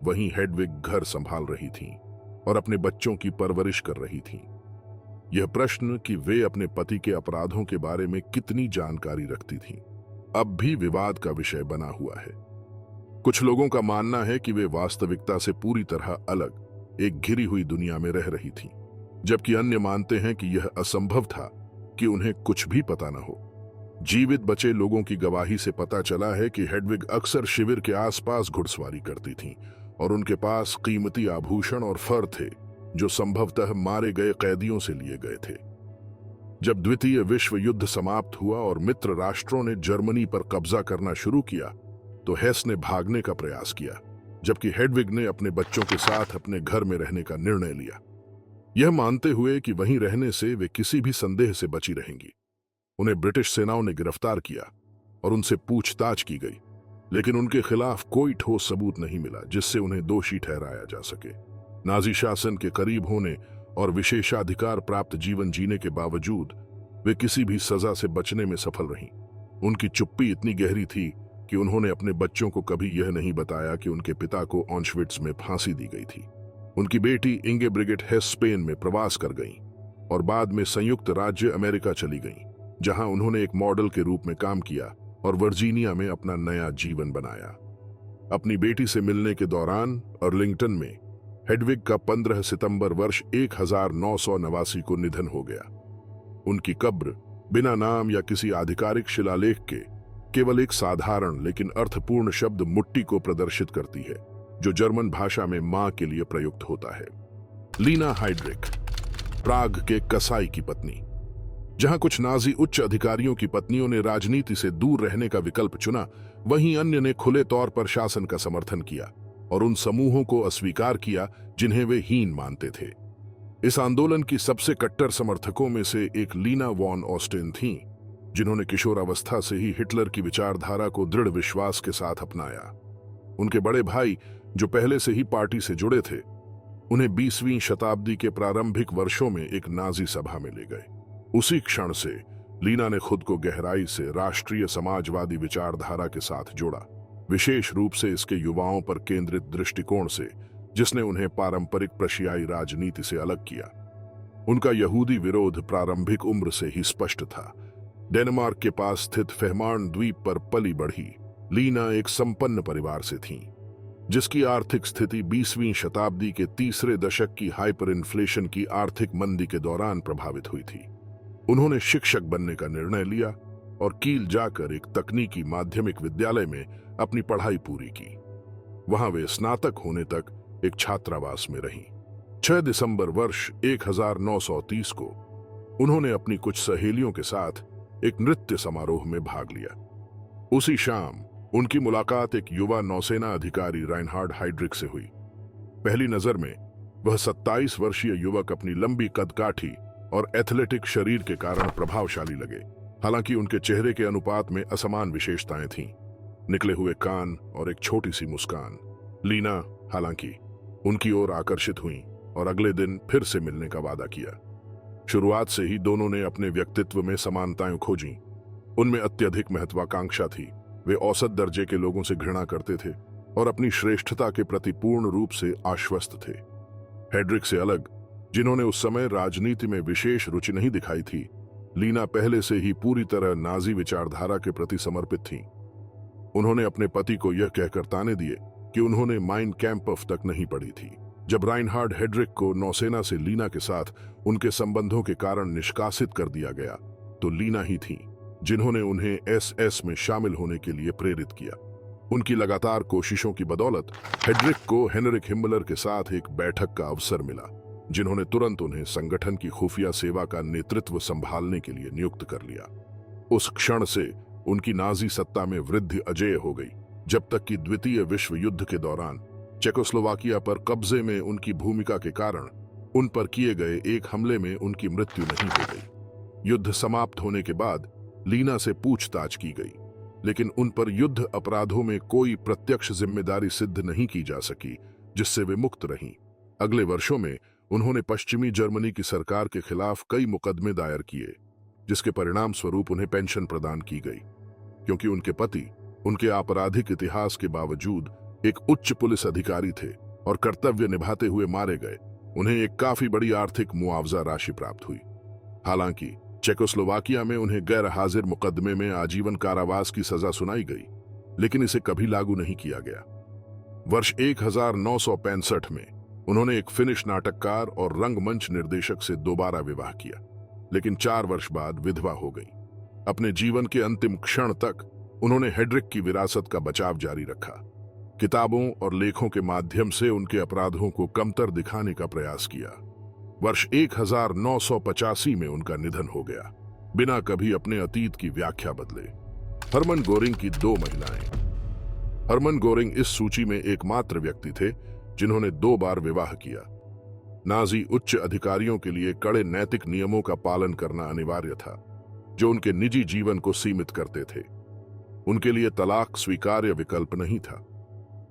वहीं हेडविग घर संभाल रही थीं और अपने बच्चों की परवरिश कर रही थीं। यह प्रश्न कि वे अपने पति के अपराधों के बारे में कितनी जानकारी रखती थीं, अब भी विवाद का विषय बना हुआ है। कुछ लोगों का मानना है कि वे वास्तविकता से पूरी तरह अलग एक घिरी हुई दुनिया में रह रही थीं, जबकि अन्य मानते हैं कि यह असंभव था कि उन्हें कुछ भी पता न हो। जीवित बचे लोगों की गवाही से पता चला है कि हेडविग अक्सर शिविर के आसपास घुड़सवारी करती थीं और उनके पास कीमती आभूषण और फर थे जो संभवतः मारे गए कैदियों से लिए गए थे। जब द्वितीय विश्व युद्ध समाप्त हुआ और मित्र राष्ट्रों ने जर्मनी पर कब्जा करना शुरू किया तो हेस ने भागने का प्रयास किया, जबकि हेडविग ने अपने बच्चों के साथ अपने घर में रहने का निर्णय लिया, यह मानते हुए कि वहीं रहने से वे किसी भी संदेह से बची रहेंगी। उन्हें ब्रिटिश सेनाओं ने गिरफ्तार किया और उनसे पूछताछ की गई, लेकिन उनके खिलाफ कोई ठोस सबूत नहीं मिला जिससे उन्हें दोषी ठहराया जा सके। नाजी शासन के करीब होने और विशेषाधिकार प्राप्त जीवन जीने के बावजूद वे किसी भी सजा से बचने में सफल रहीं। उनकी चुप्पी इतनी गहरी थी कि उन्होंने अपने बच्चों को कभी यह नहीं बताया कि उनके पिता को ऑशविट्ज में फांसी दी गई थी। उनकी बेटी इंगेब्रिगिट हेस स्पेन में प्रवास कर गईं और बाद में संयुक्त राज्य अमेरिका चली गईं, जहां उन्होंने एक मॉडल के रूप में काम किया और वर्जीनिया में अपना नया जीवन बनाया। अपनी बेटी से मिलने के दौरान अर्लिंगटन में हेडविग का 15 सितंबर वर्ष 1989 को निधन हो गया। उनकी कब्र बिना नाम या किसी आधिकारिक शिलालेख के केवल एक साधारण लेकिन अर्थपूर्ण शब्द मुट्ठी को प्रदर्शित करती है, जो जर्मन भाषा में मां के लिए प्रयुक्त होता है। लीना हाइड्रिक, प्राग के कसाई की पत्नी। जहां कुछ नाजी उच्च अधिकारियों की पत्नियों ने राजनीति से दूर रहने का विकल्प चुना, वहीं अन्य ने खुले तौर पर शासन का समर्थन किया और उन समूहों को अस्वीकार किया जिन्हें वे हीन मानते थे। इस आंदोलन की सबसे कट्टर समर्थकों में से एक लीना वॉन ऑस्टेन थीं, जिन्होंने किशोरावस्था से ही हिटलर की विचारधारा को दृढ़ विश्वास के साथ अपनाया। उनके बड़े भाई, जो पहले से ही पार्टी से जुड़े थे, उन्हें 20वीं शताब्दी के प्रारंभिक वर्षों में एक नाजी सभा में ले गए। उसी क्षण से लीना ने खुद को गहराई से राष्ट्रीय समाजवादी विचारधारा के साथ जोड़ा, विशेष रूप से इसके युवाओं पर केंद्रित दृष्टिकोण से, जिसने उन्हें पारंपरिक प्रशियाई राजनीति से अलग किया। उनका यहूदी विरोध प्रारंभिक उम्र से ही स्पष्ट था। डेनमार्क के पास स्थित फेहमार्न द्वीप पर पली बढ़ी लीना एक संपन्न परिवार से थीं, जिसकी आर्थिक स्थिति 20वीं शताब्दी के तीसरे दशक की हाइपर इन्फ्लेशन की आर्थिक मंदी के दौरान प्रभावित हुई थी। उन्होंने शिक्षक बनने का निर्णय लिया और कील जाकर एक तकनीकी माध्यमिक विद्यालय में अपनी पढ़ाई पूरी की। वहां वे स्नातक होने तक एक छात्रावास में रहीं। 6 दिसंबर वर्ष 1930 को उन्होंने अपनी कुछ सहेलियों के साथ एक नृत्य समारोह में भाग लिया। उसी शाम उनकी मुलाकात एक युवा नौसेना अधिकारी राइनहार्ड हाइड्रिक से हुई। पहली नजर में वह 27 वर्षीय युवक अपनी लंबी कदकाठी और एथलेटिक शरीर के कारण प्रभावशाली लगे। हालांकि उनके चेहरे के अनुपात में असमान विशेषताएं थीं, निकले हुए कान और एक छोटी सी मुस्कान। लीना हालांकि उनकी ओर आकर्षित हुई और अगले दिन फिर से मिलने का वादा किया। शुरुआत से ही दोनों ने अपने व्यक्तित्व में समानताएं खोजीं। उनमें अत्यधिक महत्वाकांक्षा थी। वे औसत दर्जे के लोगों से घृणा करते थे और अपनी श्रेष्ठता के प्रति पूर्ण रूप से आश्वस्त थे। हेड्रिक से अलग, जिन्होंने उस समय राजनीति में विशेष रुचि नहीं दिखाई थी, लीना पहले से ही पूरी तरह नाजी विचारधारा के प्रति समर्पित थीं। उन्होंने अपने पति को यह कहकर ताने दिए कि उन्होंने माइन कैंपफ तक नहीं पढ़ी थी। जब राइनहार्ड हेड्रिक को नौसेना से लीना के साथ उनके संबंधों के कारण निष्कासित कर दिया गया, तो लीना ही थीं जिन्होंने उन्हें एसएस में शामिल होने के लिए प्रेरित किया। उनकी लगातार कोशिशों की बदौलत हेड्रिक को हेनरिक हिम्मलर के साथ एक बैठक का अवसर मिला, जिन्होंने तुरंत उन्हें संगठन की खुफिया सेवा का नेतृत्व संभालने के लिए नियुक्त कर लिया। उस क्षण से उनकी नाजी सत्ता में वृद्धि अजेय हो गई, जब तक कि द्वितीय विश्व युद्ध के दौरान चेकोस्लोवाकिया पर कब्जे में उनकी भूमिका के कारण उन पर किए गए एक हमले में उनकी मृत्यु नहीं हो गई। युद्ध समाप्त होने के बाद लीना से पूछताछ की गई, लेकिन उन पर युद्ध अपराधों में कोई प्रत्यक्ष जिम्मेदारी सिद्ध नहीं की जा सकी, जिससे वे मुक्त रहीं। अगले वर्षों में उन्होंने पश्चिमी जर्मनी की सरकार के खिलाफ कई मुकदमे दायर किए, जिसके परिणाम स्वरूप उन्हें पेंशन प्रदान की गई। क्योंकि उनके पति उनके आपराधिक इतिहास के बावजूद एक उच्च पुलिस अधिकारी थे और कर्तव्य निभाते हुए मारे गए, उन्हें एक काफी बड़ी आर्थिक मुआवजा राशि प्राप्त हुई। हालांकि चेकोस्लोवाकिया में उन्हें गैर हाजिर मुकदमे में आजीवन कारावास की सजा सुनाई गई, लेकिन इसे कभी लागू नहीं किया गया। वर्ष 1965 में उन्होंने एक फिनिश नाटककार और रंगमंच निर्देशक से दोबारा विवाह किया, लेकिन 4 वर्ष बाद विधवा हो गई। अपने जीवन के अंतिम क्षण तक उन्होंने हेड्रिक की विरासत का बचाव जारी रखा। किताबों और लेखों के माध्यम से उनके अपराधों को कमतर दिखाने का प्रयास किया। वर्ष 1985 में उनका निधन हो गया, बिना कभी अपने अतीत की व्याख्या बदले। हरमन गोरिंग की 2 महिलाएं। हरमन गोरिंग इस सूची में एकमात्र व्यक्ति थे जिन्होंने 2 बार विवाह किया। नाजी उच्च अधिकारियों के लिए कड़े नैतिक नियमों का पालन करना अनिवार्य था, जो उनके निजी जीवन को सीमित करते थे। उनके लिए तलाक स्वीकार्य विकल्प नहीं था।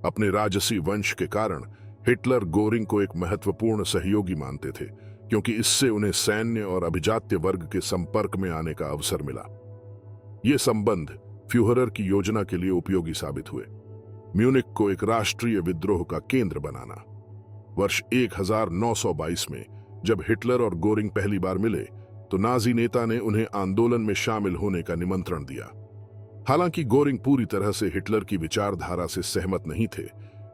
अपने राजसी वंश के कारण हिटलर गोरिंग को एक महत्वपूर्ण सहयोगी मानते थे, क्योंकि इससे उन्हें सैन्य और अभिजात्य वर्ग के संपर्क में आने का अवसर मिला। ये संबंध फ्यूहरर की योजना के लिए उपयोगी साबित हुए। म्यूनिक को एक राष्ट्रीय विद्रोह का केंद्र बनाना। वर्ष 1922 में जब हिटलर और गोरिंग पहली बार मिले, तो नाजी नेता ने उन्हें आंदोलन में शामिल होने का निमंत्रण दिया। हालांकि गोरिंग पूरी तरह से हिटलर की विचारधारा से सहमत नहीं थे,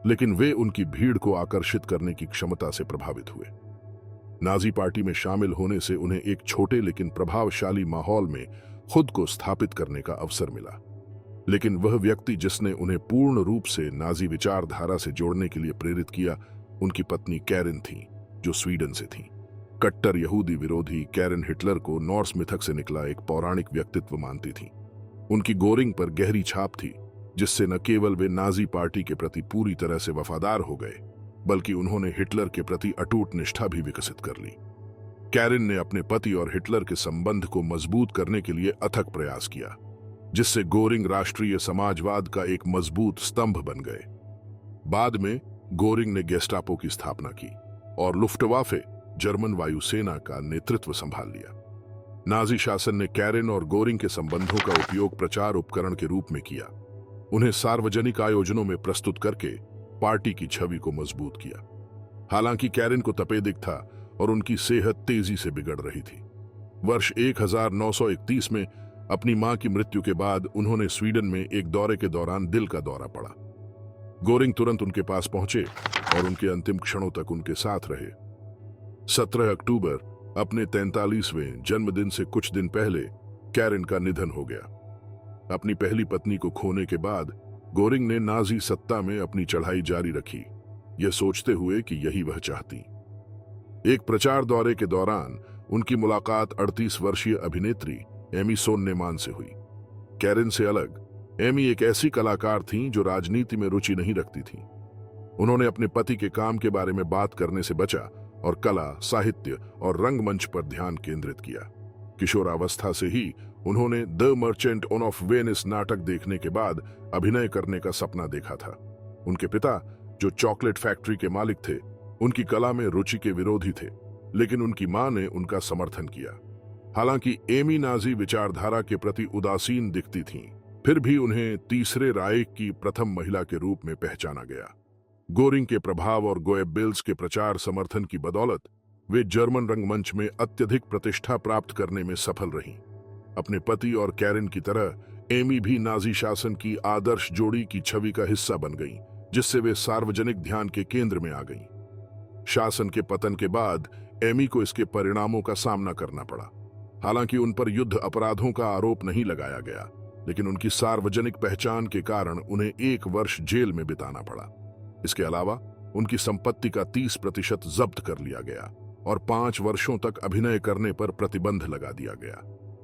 लेकिन वे उनकी भीड़ को आकर्षित करने की क्षमता से प्रभावित हुए। नाजी पार्टी में शामिल होने से उन्हें एक छोटे लेकिन प्रभावशाली माहौल में खुद को स्थापित करने का अवसर मिला। लेकिन वह व्यक्ति जिसने उन्हें पूर्ण रूप से नाजी विचारधारा से जोड़ने के लिए प्रेरित किया, उनकी पत्नी कैरिन थी, जो स्वीडन से थी। कट्टर यहूदी विरोधी कैरिन हिटलर को नॉर्स मिथक से निकला एक पौराणिक व्यक्तित्व मानती थी। उनकी गोरिंग पर गहरी छाप थी, जिससे न केवल वे नाजी पार्टी के प्रति पूरी तरह से वफादार हो गए, बल्कि उन्होंने हिटलर के प्रति अटूट निष्ठा भी विकसित कर ली। कैरिन ने अपने पति और हिटलर के संबंध को मजबूत करने के लिए अथक प्रयास किया, जिससे गोरिंग राष्ट्रीय समाजवाद का एक मजबूत स्तंभ बन गए। बाद में गोरिंग ने गेस्टापो की स्थापना की और लुफ्टवाफे, जर्मन वायुसेना का नेतृत्व संभाल लिया। नाजी शासन ने कैरिन और गोरिंग के संबंधों का उपयोग प्रचार उपकरण के रूप में किया, उन्हें सार्वजनिक आयोजनों में प्रस्तुत करके पार्टी की छवि को मजबूत किया। हालांकि कैरिन को तपेदिक था और उनकी सेहत तेजी से बिगड़ रही थी। वर्ष 1931 में अपनी मां की मृत्यु के बाद उन्होंने स्वीडन में एक दौरे के दौरान दिल का दौरा पड़ा। गोरिंग तुरंत उनके पास पहुंचे और उनके अंतिम क्षणों तक उनके साथ रहे। 17 अक्टूबर अपने 43वें जन्मदिन से कुछ दिन पहले कैरिन का निधन हो गया। अपनी पहली पत्नी को खोने के बाद गोरिंग ने नाजी सत्ता में अपनी चढ़ाई जारी रखी, यह सोचते हुए कि यही वह चाहती। एक प्रचार दौरे के दौरान उनकी मुलाकात 38 वर्षीय अभिनेत्री एमी सोन्नेमान से हुई। कैरिन से अलग एमी एक ऐसी कलाकार थीं जो राजनीति में रुचि नहीं रखती थीं। उन्होंने अपने पति के काम के बारे में बात करने से बचा और कला, साहित्य और रंगमंच पर ध्यान केंद्रित किया। किशोरावस्था से ही उन्होंने द मर्चेंट ऑफ वेनिस नाटक देखने के बाद अभिनय करने का सपना देखा था। उनके पिता, जो चॉकलेट फैक्ट्री के मालिक थे, उनकी कला में रुचि के विरोधी थे, लेकिन उनकी मां ने उनका समर्थन किया। हालांकि एमी नाजी विचारधारा के प्रति उदासीन दिखती थीं, फिर भी उन्हें तीसरे राइख की प्रथम महिला के रूप में पहचाना गया। गोरिंग के प्रभाव और गोएब्बेल्स के प्रचार समर्थन की बदौलत वे जर्मन रंगमंच में अत्यधिक प्रतिष्ठा प्राप्त करने में सफल रहीं। अपने पति और कैरिन की तरह एमी भी नाजी शासन की आदर्श जोड़ी की छवि का हिस्सा बन गईं, जिससे वे सार्वजनिक ध्यान के केंद्र में आ गईं। शासन के पतन के बाद एमी को इसके परिणामों का सामना करना पड़ा। हालांकि उन पर युद्ध अपराधों का आरोप नहीं लगाया गया, लेकिन उनकी सार्वजनिक पहचान के कारण उन्हें 1 वर्ष जेल में बिताना पड़ा। इसके अलावा उनकी संपत्ति का 30% जब्त कर लिया गया और 5 वर्षों तक अभिनय करने पर प्रतिबंध लगा दिया गया।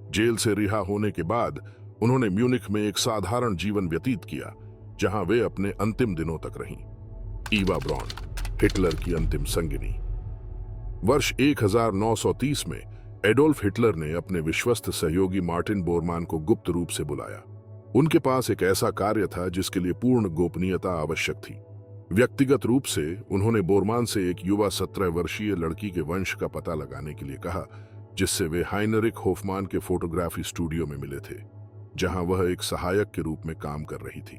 जेल से रिहा होने के बाद उन्होंने म्यूनिख में एक साधारण जीवन व्यतीत किया, जहां वे अपने अंतिम दिनों तक रहीं। ईवा ब्रॉन, हिटलर की अंतिम संगिनी। वर्ष 1930 में एडोल्फ हिटलर ने अपने विश्वस्त सहयोगी मार्टिन बोरमान को गुप्त रूप से बुलाया। उनके पास एक ऐसा कार्य था जिसके लिए पूर्ण गोपनीयता आवश्यक थी। व्यक्तिगत रूप से उन्होंने बोरमान से एक युवा 17 वर्षीय लड़की के वंश का पता लगाने के लिए कहा, जिससे वे हाइनरिक होफमान के फोटोग्राफी स्टूडियो में मिले थे, जहां वह एक सहायक के रूप में काम कर रही थी।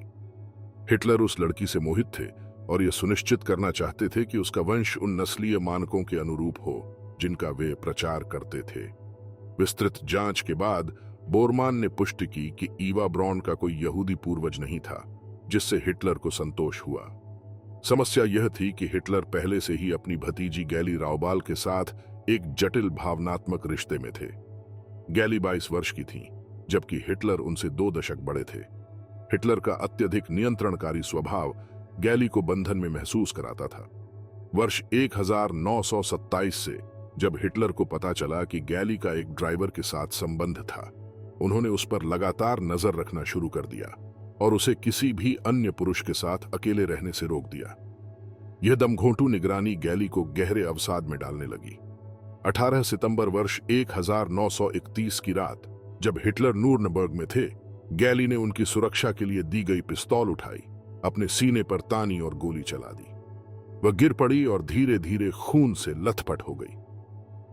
हिटलर उस लड़की से मोहित थे और यह सुनिश्चित करना चाहते थे कि उसका वंश उन नस्लीय मानकों के अनुरूप हो जिनका वे प्रचार करते थे। विस्तृत जांच के बाद बोरमान ने पुष्टि की कि ईवा ब्रॉन का कोई यहूदी पूर्वज नहीं था, जिससे हिटलर को संतोष हुआ। समस्या यह थी कि हिटलर पहले से ही अपनी भतीजी गैली राउबाल के साथ एक जटिल भावनात्मक रिश्ते में थे। गैली 22 वर्ष की थी, जबकि हिटलर उनसे 2 दशक बड़े थे। हिटलर का अत्यधिक नियंत्रणकारी स्वभाव गैली को बंधन में महसूस कराता था। वर्ष 1927 से जब हिटलर को पता चला कि गैली का एक ड्राइवर के साथ संबंध था, उन्होंने उस पर लगातार नजर रखना शुरू कर दिया और उसे किसी भी अन्य पुरुष के साथ अकेले रहने से रोक दिया। यह दमघोंटू निगरानी गैली को गहरे अवसाद में डालने लगी। 18 सितंबर वर्ष 1931 की रात, जब हिटलर नूरनबर्ग में थे, गैली ने उनकी सुरक्षा के लिए दी गई पिस्तौल उठाई, अपने सीने पर तानी और गोली चला दी। वह गिर पड़ी और धीरे धीरे खून से लथपथ हो गई।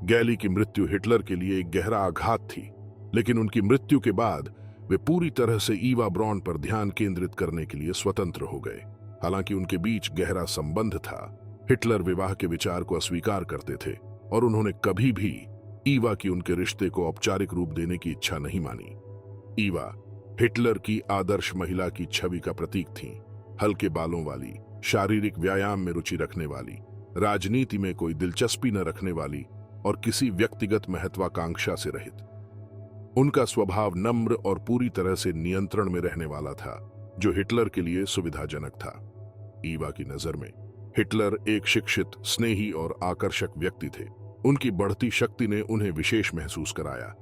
गैली की मृत्यु हिटलर के लिए एक गहरा आघात थी, लेकिन उनकी मृत्यु के बाद वे पूरी तरह से ईवा ब्रॉन पर ध्यान केंद्रित करने के लिए स्वतंत्र हो गए। हालांकि उनके बीच गहरा संबंध था, हिटलर विवाह के विचार को अस्वीकार करते थे और उन्होंने कभी भी ईवा की उनके रिश्ते को औपचारिक रूप देने की इच्छा नहीं मानी। ईवा हिटलर की आदर्श महिला की छवि का प्रतीक थीं। हल्के बालों वाली, शारीरिक व्यायाम में रुचि रखने वाली, राजनीति में कोई दिलचस्पी न रखने वाली और किसी व्यक्तिगत महत्वाकांक्षा से रहित। उनका स्वभाव नम्र और पूरी तरह से नियंत्रण में रहने वाला था, जो हिटलर के लिए सुविधाजनक था। ईवा की नजर में हिटलर एक शिक्षित, स्नेही और आकर्षक व्यक्ति थे। उनकी बढ़ती शक्ति ने उन्हें विशेष महसूस कराया,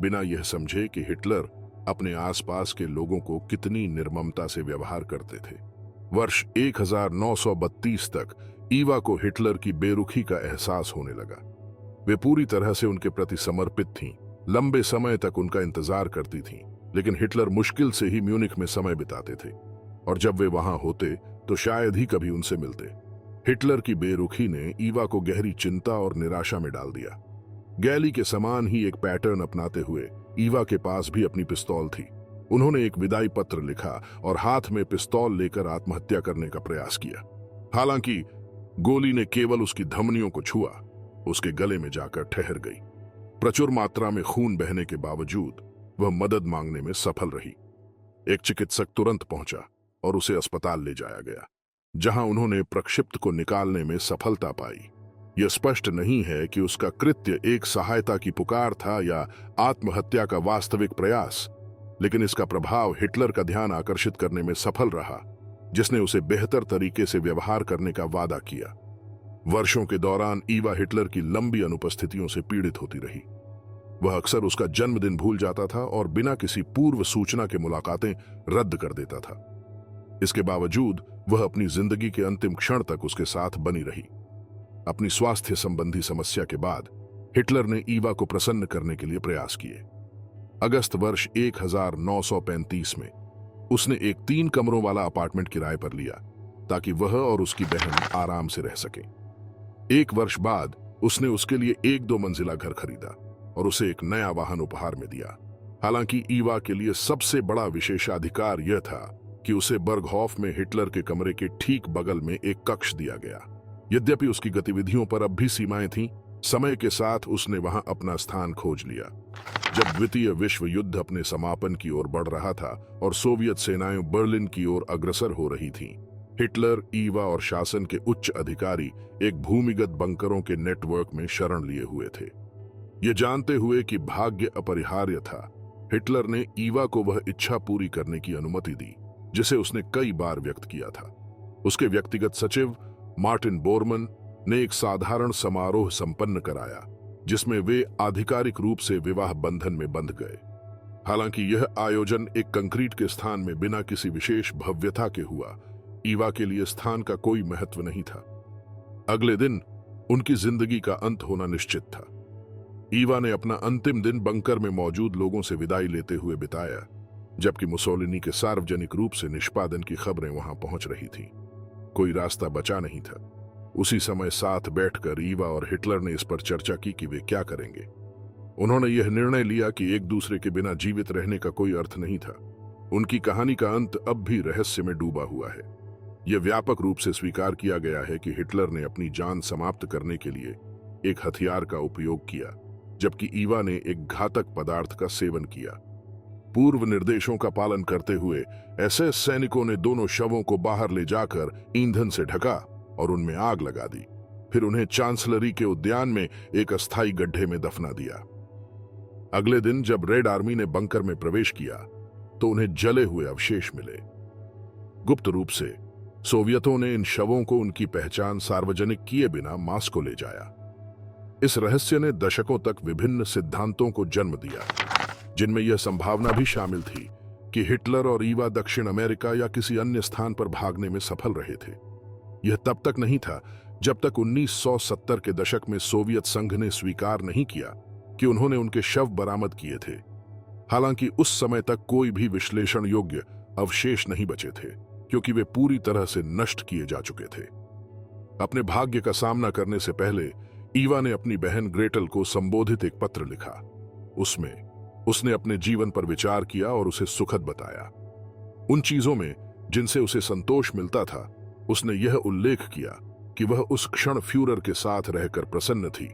बिना यह समझे कि हिटलर अपने आसपास के लोगों को कितनी निर्ममता से व्यवहार करते थे। वर्ष 1932 तक ईवा को हिटलर की बेरुखी का एहसास होने लगा। वे पूरी तरह से उनके प्रति समर्पित थीं, लंबे समय तक उनका इंतजार करती थीं, लेकिन हिटलर मुश्किल से ही म्यूनिख में समय बिताते थे, और जब वे वहां होते तो शायद ही कभी उनसे मिलते। हिटलर की बेरुखी ने ईवा को गहरी चिंता और निराशा में डाल दिया। गैली के समान ही एक पैटर्न अपनाते हुए ईवा के पास भी अपनी पिस्तौल थी। उन्होंने एक विदाई पत्र लिखा और हाथ में पिस्तौल लेकर आत्महत्या करने का प्रयास किया। हालांकि गोली ने केवल उसकी धमनियों को छुआ, उसके गले में जाकर ठहर गई। प्रचुर मात्रा में खून बहने के बावजूद वह मदद मांगने में सफल रही। एक चिकित्सक तुरंत पहुंचा और उसे अस्पताल ले जाया गया, जहां उन्होंने प्रक्षिप्त को निकालने में सफलता पाई। यह स्पष्ट नहीं है कि उसका कृत्य एक सहायता की पुकार था या आत्महत्या का वास्तविक प्रयास, लेकिन इसका प्रभाव हिटलर का ध्यान आकर्षित करने में सफल रहा, जिसने उसे बेहतर तरीके से व्यवहार करने का वादा किया। वर्षों के दौरान ईवा हिटलर की लंबी अनुपस्थितियों से पीड़ित होती रही। वह अक्सर उसका जन्मदिन भूल जाता था और बिना किसी पूर्व सूचना के मुलाकातें रद्द कर देता था। इसके बावजूद वह अपनी जिंदगी के अंतिम क्षण तक उसके साथ बनी रही। अपनी स्वास्थ्य संबंधी समस्या के बाद हिटलर ने ईवा को प्रसन्न करने के लिए प्रयास किए। अगस्त वर्ष 1935 में उसने एक 3 कमरों वाला अपार्टमेंट किराए पर लिया, ताकि वह और उसकी बहन आराम से रह सकें। 1 वर्ष बाद उसने उसके लिए 1-2 मंजिला घर खरीदा और उसे एक नया वाहन उपहार में दिया। हालांकि ईवा के लिए सबसे बड़ा विशेषाधिकार यह था कि उसे बर्गहॉफ में हिटलर के कमरे के ठीक बगल में एक कक्ष दिया गया। यद्यपि उसकी गतिविधियों पर अब भी सीमाएं थीं, समय के साथ उसने वहां अपना स्थान खोज लिया। जब द्वितीय विश्व युद्ध अपने समापन की ओर बढ़ रहा था और सोवियत सेनाएं बर्लिन की ओर अग्रसर हो रही थीं, हिटलर, ईवा और शासन के उच्च अधिकारी एक भूमिगत बंकरों के नेटवर्क में शरण लिए हुए थे। ये जानते हुए कि भाग्य अपरिहार्य था, हिटलर ने ईवा को वह इच्छा पूरी करने की अनुमति दी जिसे उसने कई बार व्यक्त किया था। उसके व्यक्तिगत सचिव मार्टिन बोरमन ने एक साधारण समारोह संपन्न कराया, जिसमें वे आधिकारिक रूप से विवाह बंधन में बंध गए। हालांकि यह आयोजन एक कंक्रीट के स्थान में बिना किसी विशेष भव्यता के हुआ, ईवा के लिए स्थान का कोई महत्व नहीं था। अगले दिन उनकी जिंदगी का अंत होना निश्चित था। ईवा ने अपना अंतिम दिन बंकर में मौजूद लोगों से विदाई लेते हुए बिताया, जबकि मुसोलिनी के सार्वजनिक रूप से निष्पादन की खबरें वहां पहुंच रही थीं। कोई रास्ता बचा नहीं था। उसी समय साथ बैठकर ईवा और हिटलर ने इस पर चर्चा की कि वे क्या करेंगे। उन्होंने यह निर्णय लिया कि एक दूसरे के बिना जीवित रहने का कोई अर्थ नहीं था। उनकी कहानी का अंत अब भी रहस्य में डूबा हुआ है। यह व्यापक रूप से स्वीकार किया गया है कि हिटलर ने अपनी जान समाप्त करने के लिए एक हथियार का उपयोग किया, जबकि ईवा ने एक घातक पदार्थ का सेवन किया। पूर्व निर्देशों का पालन करते हुए एसएस सैनिकों ने दोनों शवों को बाहर ले जाकर ईंधन से ढका और उनमें आग लगा दी। फिर उन्हें चांसलरी के उद्यान में एक अस्थायी गड्ढे में दफना दिया। अगले दिन जब रेड आर्मी ने बंकर में प्रवेश किया तो उन्हें जले हुए अवशेष मिले। गुप्त रूप से सोवियतों ने इन शवों को उनकी पहचान सार्वजनिक किए बिना मास्को ले जाया। इस रहस्य ने दशकों तक विभिन्न सिद्धांतों को जन्म दिया, जिनमें यह संभावना भी शामिल थी कि हिटलर और ईवा दक्षिण अमेरिका या किसी अन्य स्थान पर भागने में सफल रहे थे। यह तब तक नहीं था जब तक 1970 के दशक में सोवियत संघ ने स्वीकार नहीं किया कि उन्होंने उनके शव बरामद किए थे। हालांकि उस समय तक कोई भी विश्लेषण योग्य अवशेष नहीं बचे थे, क्योंकि वे पूरी तरह से नष्ट किए जा चुके थे। अपने भाग्य का सामना करने से पहले ईवा ने अपनी बहन ग्रेटल को संबोधित एक पत्र लिखा। उसमें उसने अपने जीवन पर विचार किया और उसे सुखद बताया। उन चीजों में जिनसे उसे संतोष मिलता था, उसने यह उल्लेख किया कि वह उस क्षण फ्यूरर के साथ रहकर प्रसन्न थी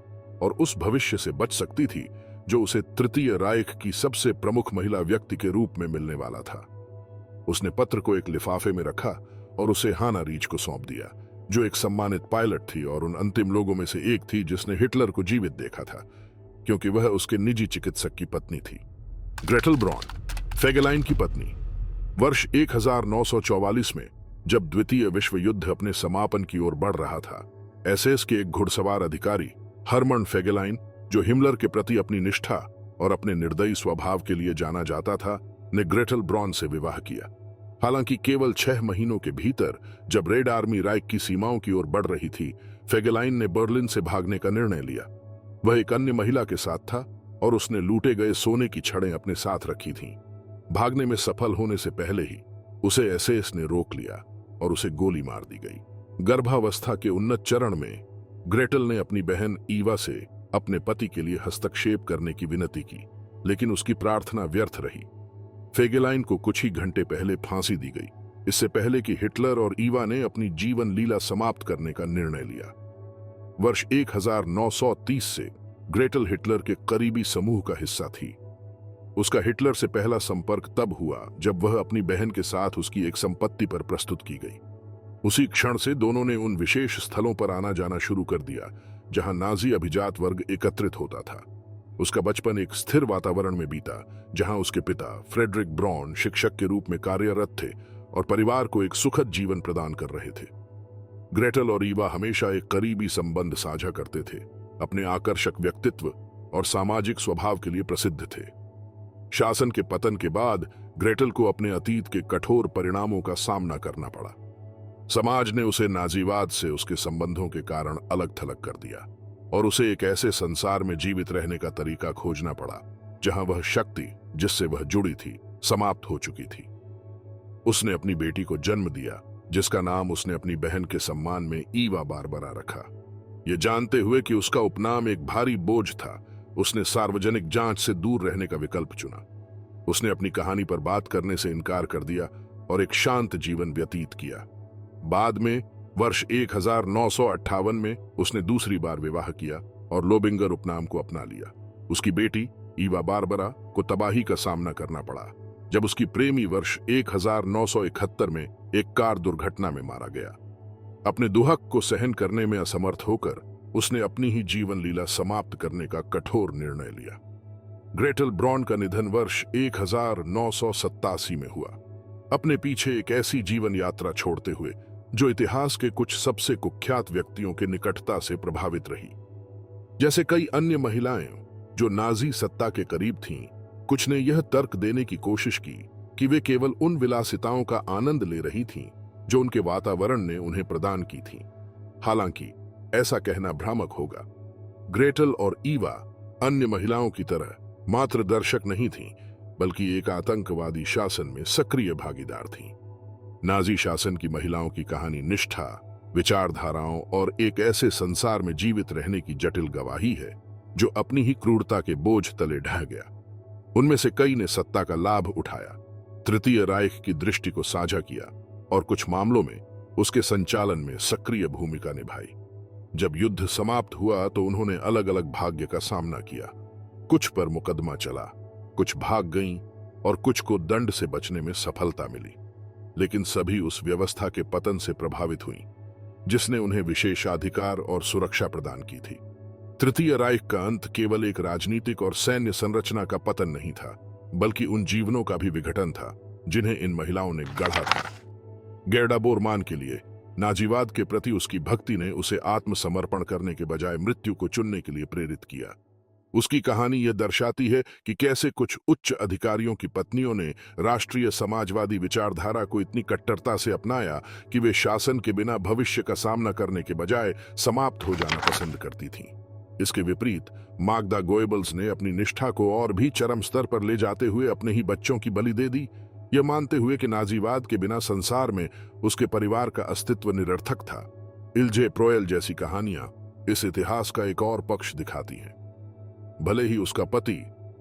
और उस भविष्य से बच सकती थी जो उसे तृतीय राइख की सबसे प्रमुख महिला व्यक्ति के रूप में मिलने वाला था। उसने पत्र को एक लिफाफे में रखा और उसे हाना रीच को सौंप दिया, जो एक सम्मानित पायलट थी और उन अंतिम लोगों में से एक थी जिसने हिटलर को जीवित देखा था, क्योंकि वह उसके निजी चिकित्सक की पत्नी थी। ग्रेटल ब्रॉन, फेगेलाइन की पत्नी। वर्ष 1944 में जब द्वितीय विश्व युद्ध अपने समापन की ओर बढ़ रहा था, एसएस के एक घुड़सवार अधिकारी हरमन फेगेलाइन, जो हिमलर के प्रति अपनी निष्ठा और अपने निर्दयी स्वभाव के लिए जाना जाता था, ने ग्रेटल ब्रॉन से विवाह किया। हालांकि केवल 6 महीनों के भीतर, जब रेड आर्मी राइक की सीमाओं की ओर बढ़ रही थी, फेगेलाइन ने बर्लिन से भागने का निर्णय लिया। वह एक अन्य महिला के साथ था और उसने लूटे गए सोने की छड़ें अपने साथ रखी थीं। भागने में सफल होने से पहले ही उसे एसएस ने रोक लिया और उसे गोली मार दी गई। गर्भावस्था के उन्नत चरण में ग्रेटल ने अपनी बहन ईवा से अपने पति के लिए हस्तक्षेप करने की विनती की, लेकिन उसकी प्रार्थना व्यर्थ रही। फेगेलाइन को कुछ ही घंटे पहले फांसी दी गई, इससे पहले कि हिटलर और ईवा ने अपनी जीवन लीला समाप्त करने का निर्णय लिया। वर्ष 1930 से ग्रेटल हिटलर के करीबी समूह का हिस्सा थी। उसका हिटलर से पहला संपर्क तब हुआ जब वह अपनी बहन के साथ उसकी एक संपत्ति पर प्रस्तुत की गई। उसी क्षण से दोनों ने उन विशेष स्थलों पर आना जाना शुरू कर दिया जहां नाजी अभिजात वर्ग एकत्रित होता था। उसका बचपन एक स्थिर वातावरण में बीता, जहां उसके पिता फ्रेडरिक ब्रॉन शिक्षक के रूप में कार्यरत थे और परिवार को एक सुखद जीवन प्रदान कर रहे थे। ग्रेटल और ईवा हमेशा एक करीबी संबंध साझा करते थे, अपने आकर्षक व्यक्तित्व और सामाजिक स्वभाव के लिए प्रसिद्ध थे। शासन के पतन के बाद ग्रेटल को अपने अतीत के कठोर परिणामों का सामना करना पड़ा। समाज ने उसे नाजीवाद से उसके संबंधों के कारण अलग थलग कर दिया और उसे एक ऐसे संसार में जीवित रहने का तरीका खोजना पड़ा जहां वह शक्ति जिससे वह जुड़ी थी समाप्त हो चुकी थी। उसने अपनी बेटी को जन्म दिया, जिसका नाम उसने अपनी बहन के सम्मान में ईवा बारबरा रखा। यह जानते हुए कि उसका उपनाम एक भारी बोझ था, उसने सार्वजनिक जांच से दूर रहने का विकल्प चुना। उसने अपनी कहानी पर बात करने से इनकार कर दिया और एक शांत जीवन व्यतीत किया। बाद में वर्ष 1958 में उसने दूसरी बार विवाह किया और लोबिंगर उपनाम को अपना लिया। उसकी बेटी ईवा बारबरा को तबाही का सामना करना पड़ा जब उसकी प्रेमी वर्ष 1971 में एक कार दुर्घटना में मारा गया। अपने दुहक को सहन करने में असमर्थ होकर उसने अपनी ही जीवन लीला समाप्त करने का कठोर निर्णय लिया। ग्रेटल ब्रॉन का निधन वर्ष 1987 में हुआ, अपने पीछे एक ऐसी जीवन यात्रा छोड़ते हुए जो इतिहास के कुछ सबसे कुख्यात व्यक्तियों के निकटता से प्रभावित रही। जैसे कई अन्य महिलाएं जो नाजी सत्ता के करीब थीं, कुछ ने यह तर्क देने की कोशिश की कि वे केवल उन विलासिताओं का आनंद ले रही थीं जो उनके वातावरण ने उन्हें प्रदान की थीं। हालांकि ऐसा कहना भ्रामक होगा। ग्रेटल और ईवा अन्य महिलाओं की तरह मात्र दर्शक नहीं थीं, बल्कि एक आतंकवादी शासन में सक्रिय भागीदार थीं। नाजी शासन की महिलाओं की कहानी निष्ठा, विचारधाराओं और एक ऐसे संसार में जीवित रहने की जटिल गवाही है जो अपनी ही क्रूरता के बोझ तले ढह गया। उनमें से कई ने सत्ता का लाभ उठाया, तृतीय राइख की दृष्टि को साझा किया और कुछ मामलों में उसके संचालन में सक्रिय भूमिका निभाई। जब युद्ध समाप्त हुआ तो उन्होंने अलग अलग भाग्य का सामना किया। कुछ पर मुकदमा चला, कुछ भाग गईं और कुछ को दंड से बचने में सफलता मिली, लेकिन सभी उस व्यवस्था के पतन से प्रभावित हुईं जिसने उन्हें विशेषाधिकार और सुरक्षा प्रदान की थी। तृतीय राइख का अंत केवल एक राजनीतिक और सैन्य संरचना का पतन नहीं था, बल्कि उन जीवनों का भी विघटन था जिन्हें इन महिलाओं ने गढ़ा था। गेर्डा बोरमान के लिए नाजीवाद के प्रति उसकी भक्ति ने उसे आत्मसमर्पण करने के बजाय मृत्यु को चुनने के लिए प्रेरित किया। उसकी कहानी यह दर्शाती है कि कैसे कुछ उच्च अधिकारियों की पत्नियों ने राष्ट्रीय समाजवादी विचारधारा को इतनी कट्टरता से अपनाया कि वे शासन के बिना भविष्य का सामना करने के बजाय समाप्त हो जाना पसंद करती थीं। इसके विपरीत माग्दा गोएबल्स ने अपनी निष्ठा को और भी चरम स्तर पर ले जाते हुए अपने ही बच्चों की बलि दे दी, यह मानते हुए कि नाजीवाद के बिना संसार में उसके परिवार का अस्तित्व निरर्थक था। इल्जे प्रोयल जैसी कहानियां इस इतिहास का एक और पक्ष दिखाती हैं। भले ही उसका पति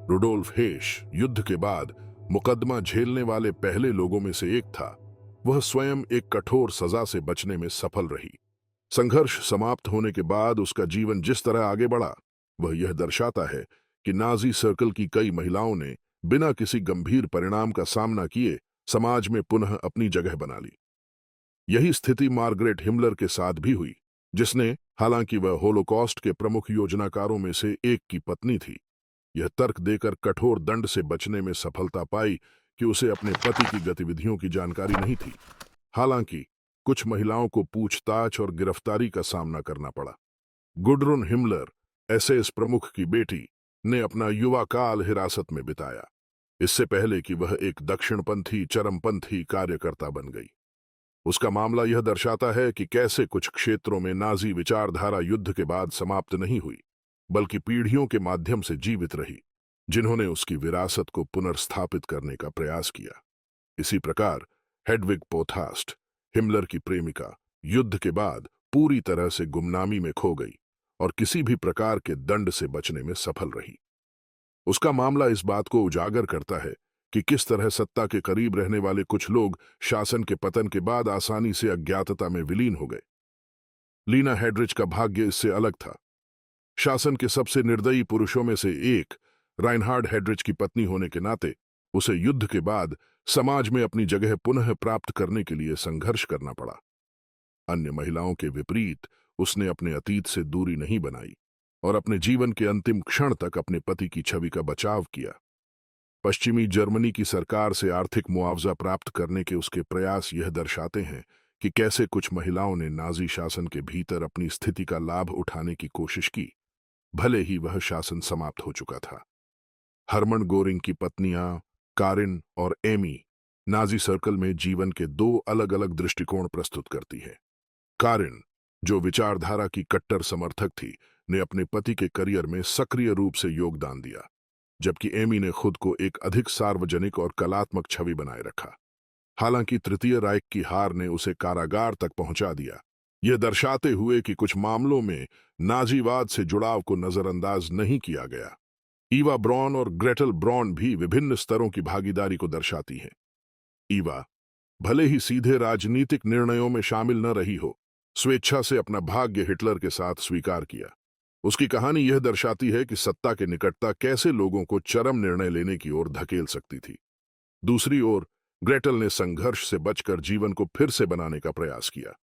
रुडोल्फ हेश युद्ध के बाद मुकदमा झेलने वाले पहले लोगों में से एक था, वह स्वयं एक कठोर सजा से बचने में सफल रही। संघर्ष समाप्त होने के बाद उसका जीवन जिस तरह आगे बढ़ा, वह यह दर्शाता है कि नाजी सर्कल की कई महिलाओं ने बिना किसी गंभीर परिणाम का सामना किए समाज में पुनः अपनी जगह बना ली। यही स्थिति मार्गरेट हिमलर के साथ भी हुई, जिसने, हालांकि वह होलोकॉस्ट के प्रमुख योजनाकारों में से एक की पत्नी थी, यह तर्क देकर कठोर दंड से बचने में सफलता पाई कि उसे अपने पति की गतिविधियों की जानकारी नहीं थी। हालांकि कुछ महिलाओं को पूछताछ और गिरफ्तारी का सामना करना पड़ा। गुडरुन हिमलर, एसएस प्रमुख की बेटी, ने अपना युवा काल हिरासत में बिताया, इससे पहले कि वह एक दक्षिणपंथी चरमपंथी कार्यकर्ता बन गई। उसका मामला यह दर्शाता है कि कैसे कुछ क्षेत्रों में नाजी विचारधारा युद्ध के बाद समाप्त नहीं हुई, बल्कि पीढ़ियों के माध्यम से जीवित रही, जिन्होंने उसकी विरासत को पुनर्स्थापित करने का प्रयास किया। इसी प्रकार हेडविग पोथास्ट, हिमलर की प्रेमिका, युद्ध के बाद पूरी तरह से गुमनामी में खो गई और किसी भी प्रकार के दंड से बचने में सफल रही। उसका मामला इस बात को उजागर करता है कि किस तरह सत्ता के करीब रहने वाले कुछ लोग शासन के पतन के बाद आसानी से अज्ञातता में विलीन हो गए। लीना हेडरिच का भाग्य इससे अलग था। शासन के सबसे निर्दयी पुरुषों में से एक, राइनहार्ड हेडरिच की पत्नी होने के नाते उसे युद्ध के बाद समाज में अपनी जगह पुनः प्राप्त करने के लिए संघर्ष करना पड़ा। अन्य महिलाओं के विपरीत उसने अपने अतीत से दूरी नहीं बनाई और अपने जीवन के अंतिम क्षण तक अपने पति की छवि का बचाव किया। पश्चिमी जर्मनी की सरकार से आर्थिक मुआवजा प्राप्त करने के उसके प्रयास यह दर्शाते हैं कि कैसे कुछ महिलाओं ने नाजी शासन के भीतर अपनी स्थिति का लाभ उठाने की कोशिश की, भले ही वह शासन समाप्त हो चुका था। हरमन गोरिंग की पत्नियां कारिन और एमी नाजी सर्कल में जीवन के दो अलग अलग दृष्टिकोण प्रस्तुत करती हैं। कारिन, जो विचारधारा की कट्टर समर्थक थी, ने अपने पति के करियर में सक्रिय रूप से योगदान दिया, जबकि एमी ने खुद को एक अधिक सार्वजनिक और कलात्मक छवि बनाए रखा। हालांकि तृतीय राइख की हार ने उसे कारागार तक पहुंचा दिया, यह दर्शाते हुए कि कुछ मामलों में नाजीवाद से जुड़ाव को नजरअंदाज नहीं किया गया। ईवा ब्रॉन और ग्रेटल ब्रॉन भी विभिन्न स्तरों की भागीदारी को दर्शाती हैं। ईवा, भले ही सीधे राजनीतिक निर्णयों में शामिल न रही हो, स्वेच्छा से अपना भाग्य हिटलर के साथ स्वीकार किया। उसकी कहानी यह दर्शाती है कि सत्ता के निकटता कैसे लोगों को चरम निर्णय लेने की ओर धकेल सकती थी। दूसरी ओर ग्रेटल ने संघर्ष से बचकर जीवन को फिर से बनाने का प्रयास किया,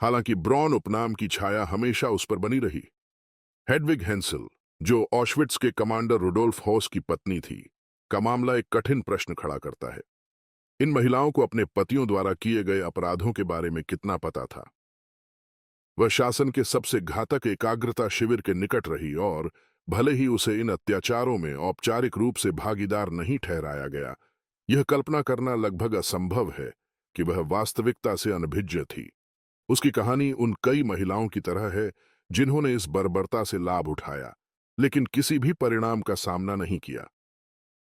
हालांकि ब्रॉन उपनाम की छाया हमेशा उस पर बनी रही। हेडविग हेंसल, जो ऑशविट्स के कमांडर रुडोल्फ हॉस की पत्नी थी, का मामला एक कठिन प्रश्न खड़ा करता है। इन महिलाओं को अपने पतियों द्वारा किए गए अपराधों के बारे में कितना पता था? वह शासन के सबसे घातक एकाग्रता शिविर के निकट रही और भले ही उसे इन अत्याचारों में औपचारिक रूप से भागीदार नहीं ठहराया गया, यह कल्पना करना लगभग असंभव है कि वह वास्तविकता से अनभिज्ञ थी। उसकी कहानी उन कई महिलाओं की तरह है जिन्होंने इस बर्बरता से लाभ उठाया, लेकिन किसी भी परिणाम का सामना नहीं किया।